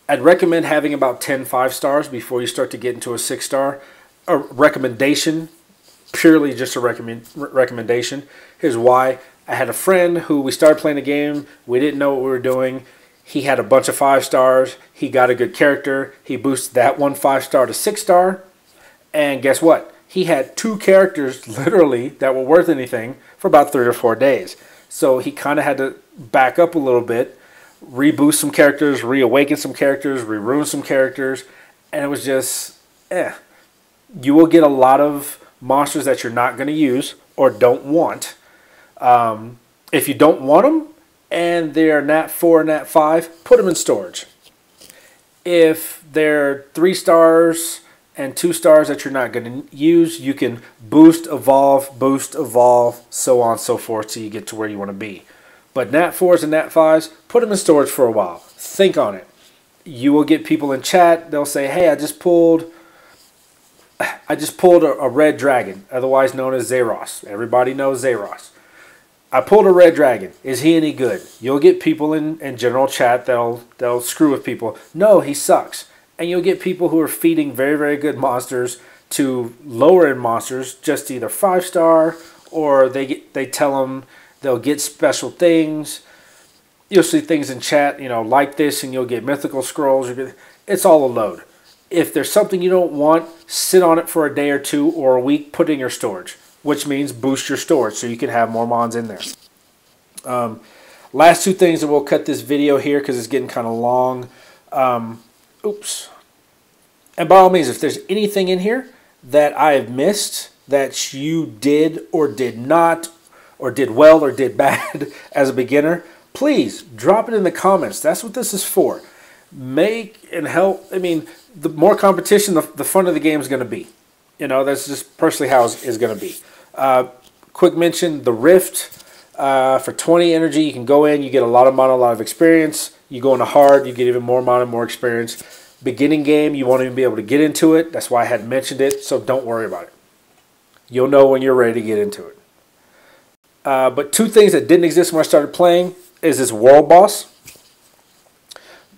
I'd recommend having about 10 5-stars before you start to get into a 6-star. A recommendation, purely just a recommendation. Here's why. I had a friend who we started playing the game. We didn't know what we were doing. He had a bunch of 5-stars. He got a good character. He boosted that one 5-star to 6-star. And guess what? He had 2 characters literally that were worth anything for about 3 or 4 days. So he kind of had to back up a little bit, reboost some characters, reawaken some characters, re-ruin some characters. And it was just, You will get a lot of monsters that you're not going to use or don't want. If you don't want them and they're Nat 4, Nat 5, put them in storage. If they're 3 stars and 2 stars that you're not going to use, you can boost, evolve, so on and so forth till you get to where you want to be. But Nat 4s and Nat 5s, put them in storage for a while. Think on it. You will get people in chat. They'll say, hey, I just pulled a red dragon, otherwise known as Zeros. Everybody knows Zeros. I pulled a red dragon. Is he any good? You'll get people in general chat that'll screw with people. No, he sucks. And you'll get people who are feeding very, very good monsters to lower end monsters, just either 5-star or they tell them they'll get special things. You'll see things in chat, like this, and you'll get mythical scrolls. It's all a load. If there's something you don't want, sit on it for a day or 2 or a week, put it in your storage, which means boost your storage so you can have more mons in there. Last 2 things, and we'll cut this video here because it's getting kind of long. Oops. And by all means, if there's anything in here that I have missed that you did or did not, or did well or did bad as a beginner, please drop it in the comments. That's what this is for. Make and help. I mean, the more competition, the fun of the game is going to be. That's just personally how it's going to be. Quick mention, the Rift, for 20 energy, you can go in, you get a lot of mana, a lot of experience. You go into hard, you get even more mana, more experience. Beginning game, you won't even be able to get into it. That's why I had mentioned it, so don't worry about it. You'll know when you're ready to get into it. But 2 things that didn't exist when I started playing is this world boss.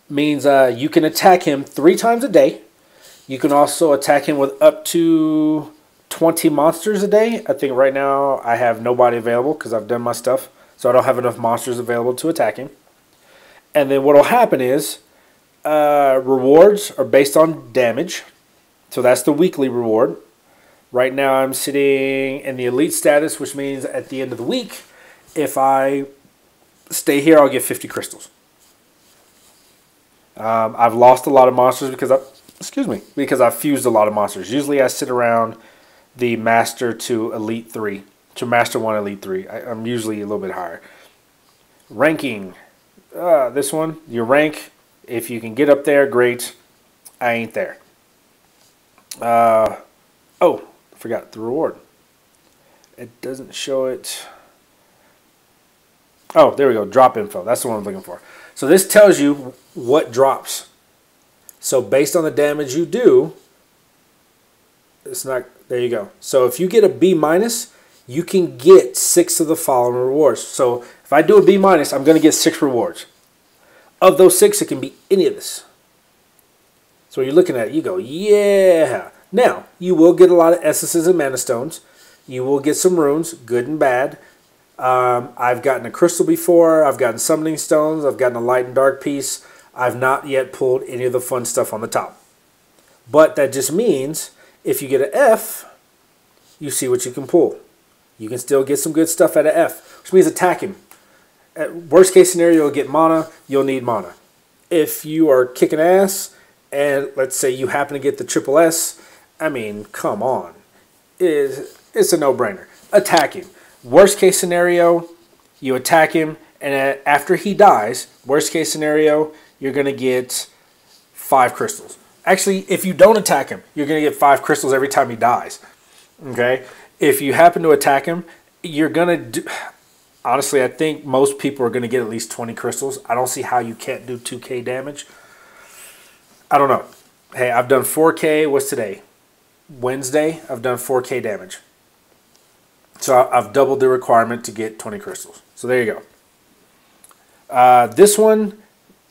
Means you can attack him 3 times a day. You can also attack him with up to 20 monsters a day. I think right now I have nobody available because I've done my stuff. So I don't have enough monsters available to attack him. And then what will happen is rewards are based on damage. So that's the weekly reward. Right now I'm sitting in the elite status, which means at the end of the week, if I stay here, I'll get 50 crystals. I've lost a lot of monsters because I've fused a lot of monsters. Usually I sit around the Master to Elite 3, to Master 1, Elite 3. I'm usually a little bit higher. Ranking. This one, your rank, if you can get up there, great. I ain't there. Oh, forgot the reward. It doesn't show it. Oh, there we go. Drop info. That's the one I'm looking for. So this tells you what drops. So based on the damage you do, it's not, there you go. So if you get a B-, you can get 6 of the following rewards. So if I do a B-, I'm going to get 6 rewards. Of those 6, it can be any of this. So when you're looking at it, you go, yeah. Now, you will get a lot of essences and mana stones. You will get some runes, good and bad. I've gotten a crystal before. I've gotten summoning stones. I've gotten a light and dark piece. I've not yet pulled any of the fun stuff on the top. But that just means if you get an F, you see what you can pull. You can still get some good stuff at an F, which means attack him. At worst case scenario, you'll get mana. You'll need mana. If you are kicking ass, and let's say you happen to get the triple S, I mean, come on. It's a no-brainer. Attack him. Worst case scenario, you attack him, and after he dies, worst case scenario, you're going to get 5 crystals. Actually, if you don't attack him, you're going to get 5 crystals every time he dies. Okay? If you happen to attack him, you're going to do... Honestly, I think most people are going to get at least 20 crystals. I don't see how you can't do 2k damage. I don't know. Hey, I've done 4k. What's today? Wednesday. I've done 4k damage. So I've doubled the requirement to get 20 crystals. So there you go. This one,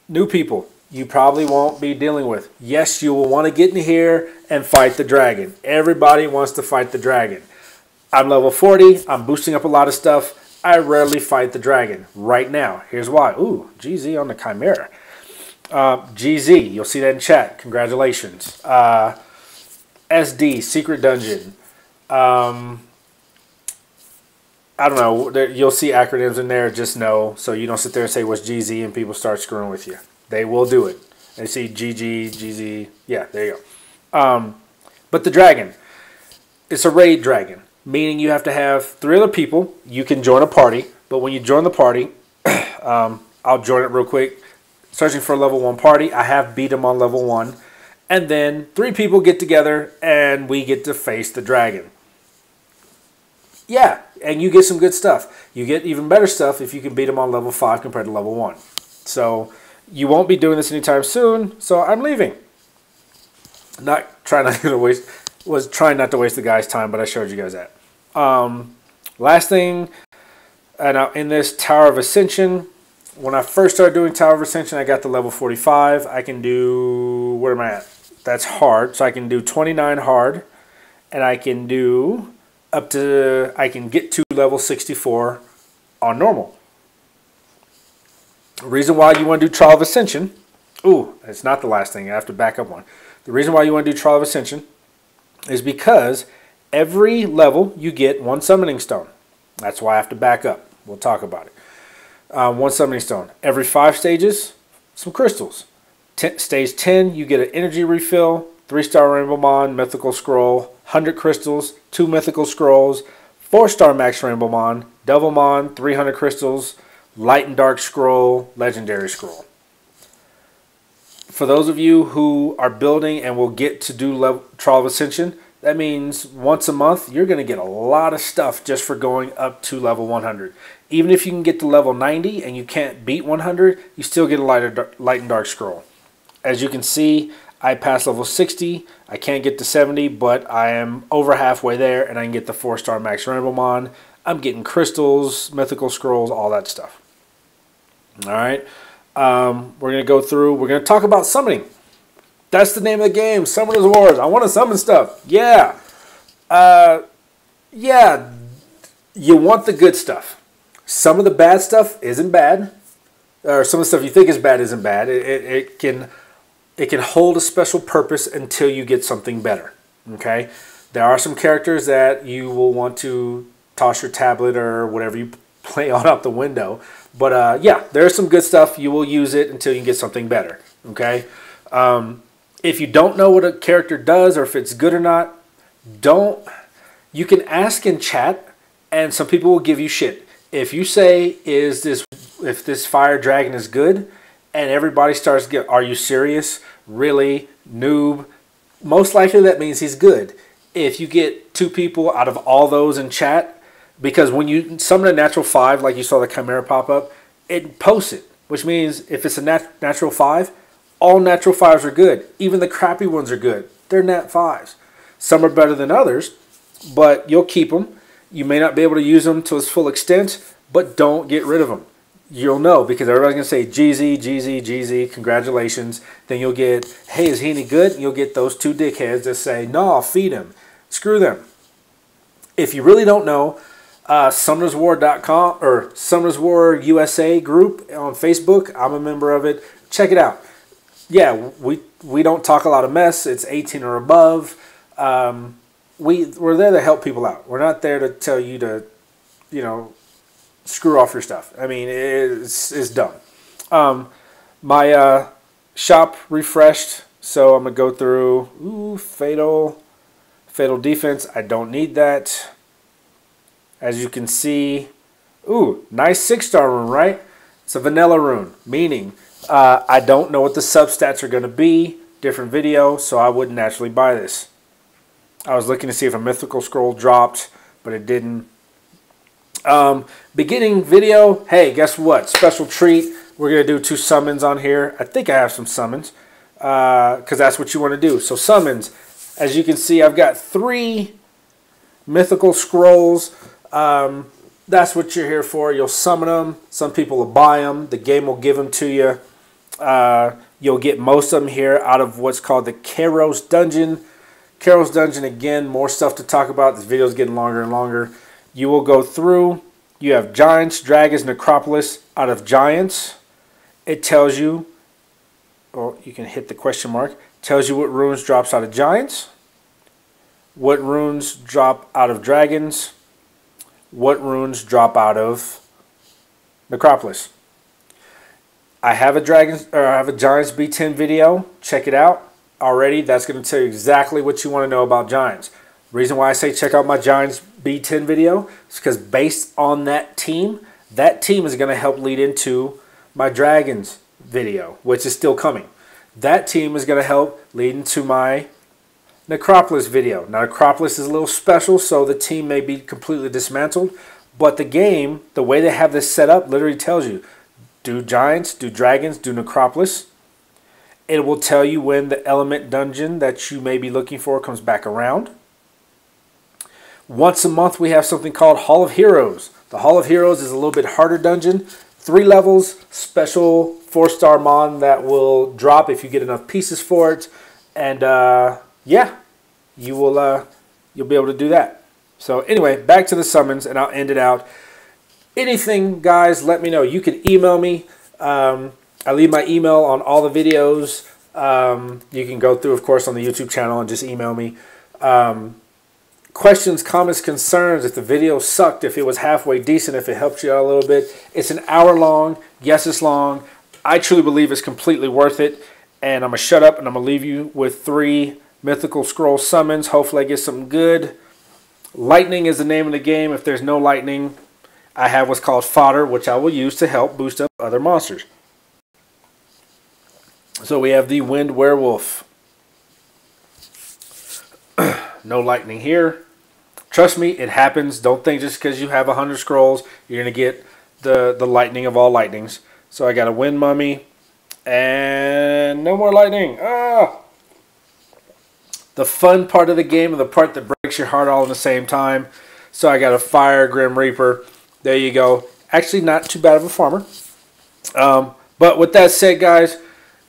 new people, you probably won't be dealing with. Yes, you will want to get in here and fight the dragon. Everybody wants to fight the dragon. I'm level 40. I'm boosting up a lot of stuff. I rarely fight the dragon right now. Here's why. Ooh, GZ on the Chimera. GZ, you'll see that in chat. Congratulations. SD, Secret Dungeon. I don't know. You'll see acronyms in there. Just know so you don't sit there and say what's GZ and people start screwing with you. They will do it. They see GG, GZ. Yeah, there you go. But the dragon, it's a raid dragon, meaning you have to have 3 other people. You can join a party, but when you join the party, I'll join it real quick. Searching for a level 1 party. I have beat them on level 1. And then 3 people get together and we get to face the dragon. Yeah, and you get some good stuff. You get even better stuff if you can beat them on level 5 compared to level 1. So you won't be doing this anytime soon, so I'm leaving. Trying not to waste the guy's time, but I showed you guys that. Last thing, and in this Tower of Ascension, when I first started doing Tower of Ascension, I got to level 45. I can do, where am I at? That's hard. So I can do 29 hard, and I can do I can get to level 64 on normal. The reason why you want to do Trial of Ascension, it's not the last thing. I have to back up one. The reason why you want to do Trial of Ascension is because every level you get 1 summoning stone. That's why I have to back up. We'll talk about it. 1 summoning stone. Every 5 stages, some crystals. Stage 10, you get an energy refill, 3-star Rainbow Mon, mythical scroll, 100 crystals, 2 mythical scrolls, 4-star max Rainbow Mon, Devilmon, 300 crystals, light and dark scroll, legendary scroll. For those of you who are building and will get to do Trial of Ascension, that means once a month you're going to get a lot of stuff just for going up to level 100. Even if you can get to level 90 and you can't beat 100, you still get a light and dark scroll. As you can see, I passed level 60. I can't get to 70, but I am over halfway there, and I can get the 4-star max Rainbow Mon. I'm getting crystals, mythical scrolls, all that stuff. All right. We're going to go through. We're going to talk about summoning. That's the name of the game, Summoner's Wars. I want to summon stuff. Yeah. Yeah. You want the good stuff. Some of the bad stuff isn't bad. Or some of the stuff you think is bad isn't bad. It can hold a special purpose until you get something better. Okay? There are some characters that you will want to toss your tablet or whatever you play on out the window. But yeah, there's some good stuff. You will use it until you get something better. Okay? If you don't know what a character does or if it's good or not, you can ask in chat and some people will give you shit. If you say, if this fire dragon is good, and everybody starts to get, are you serious? Really? Noob? Most likely that means he's good. If you get 2 people out of all those in chat, because when you summon a natural 5, like you saw the Chimera pop up, it posts it, which means if it's a natural 5, all natural 5s are good. Even the crappy ones are good. They're nat 5s. Some are better than others, but you'll keep them. You may not be able to use them to its full extent, but don't get rid of them. You'll know because everybody's going to say GZ, GZ, GZ, congratulations. Then you'll get, hey, is he any good? And you'll get those 2 dickheads that say, no, I'll feed him. Screw them. If you really don't know, summonerswar.com or Summoners War USA group on Facebook, I'm a member of it. Check it out. Yeah, we don't talk a lot of mess. It's 18 or above. We're there to help people out. We're not there to tell you to, screw off your stuff. I mean, it's dumb. My shop refreshed, so I'm going to go through, fatal defense. I don't need that. As you can see, nice 6-star rune, right? It's a vanilla rune, meaning I don't know what the substats are going to be. Different video, so I wouldn't naturally buy this. I was looking to see if a mythical scroll dropped, but it didn't. Beginning video, hey, guess what? Special treat. We're going to do 2 summons on here. I think I have some summons because that's what you want to do. So summons, as you can see, I've got 3 mythical scrolls. That's what you're here for. You'll summon them. Some people will buy them. The game will give them to you. You'll get most of them here out of what's called the Kairos Dungeon. Kairos Dungeon, again, more stuff to talk about. This video is getting longer and longer. You will go through. You have Giants, Dragons, Necropolis. Out of Giants, it tells you, or you can hit the question mark, tells you what runes drops out of Giants, what runes drop out of Dragons, what runes drop out of Necropolis. I have a Giants B10 video. Check it out already. That's going to tell you exactly what you want to know about Giants. Reason why I say check out my Giants B10 video is because based on that team is going to help lead into my Dragons video, which is still coming. That team is going to help lead into my Necropolis video. Now, Necropolis is a little special, so the team may be completely dismantled, but the game, the way they have this set up, literally tells you, do Giants, do Dragons, do Necropolis. It will tell you when the element dungeon that you may be looking for comes back around. Once a month, we have something called Hall of Heroes. The Hall of Heroes is a little bit harder dungeon. 3 levels, special 4-star mon that will drop if you get enough pieces for it. And yeah, you'll be able to do that. So anyway, back to the summons, and I'll end it out. Anything, guys, let me know. You can email me. I leave my email on all the videos. You can go through, of course, on the YouTube channel and just email me. Questions, comments, concerns, if the video sucked, if it was halfway decent, if it helped you out a little bit. It's an hour long. Yes, it's long. I truly believe it's completely worth it. And I'm going to shut up and I'm going to leave you with 3 Mythical Scroll summons. Hopefully I get something good. Lightning is the name of the game. If there's no lightning, I have what's called fodder, which I will use to help boost up other monsters. So we have the Wind Werewolf. No lightning here. Trust me, it happens. Don't think just because you have 100 scrolls, you're going to get the lightning of all lightnings. So I got a Wind Mummy. And no more lightning. Ah! The fun part of the game and the part that breaks your heart all at the same time. So I got a Fire Grim Reaper. There you go. Actually, not too bad of a farmer. But with that said, guys,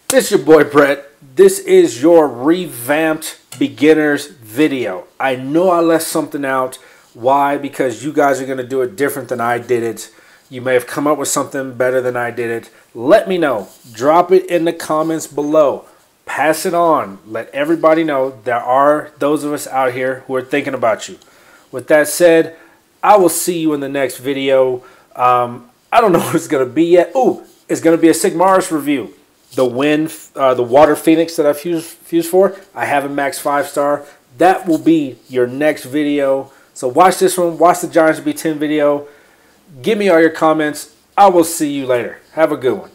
this is your boy Brett. This is your revamped beginners video. I know I left something out. Why? Because you guys are going to do it different than I did it. You may have come up with something better than I did it. Let me know. Drop it in the comments below. Pass it on. Let everybody know there are those of us out here who are thinking about you. With that said, I will see you in the next video. I don't know what it's going to be yet. Ooh, it's going to be a Sigmarus review. The Water Phoenix that I fused for, I have a max 5-star. That will be your next video. So watch this one. Watch the Giants B10 video. Give me all your comments. I will see you later. Have a good one.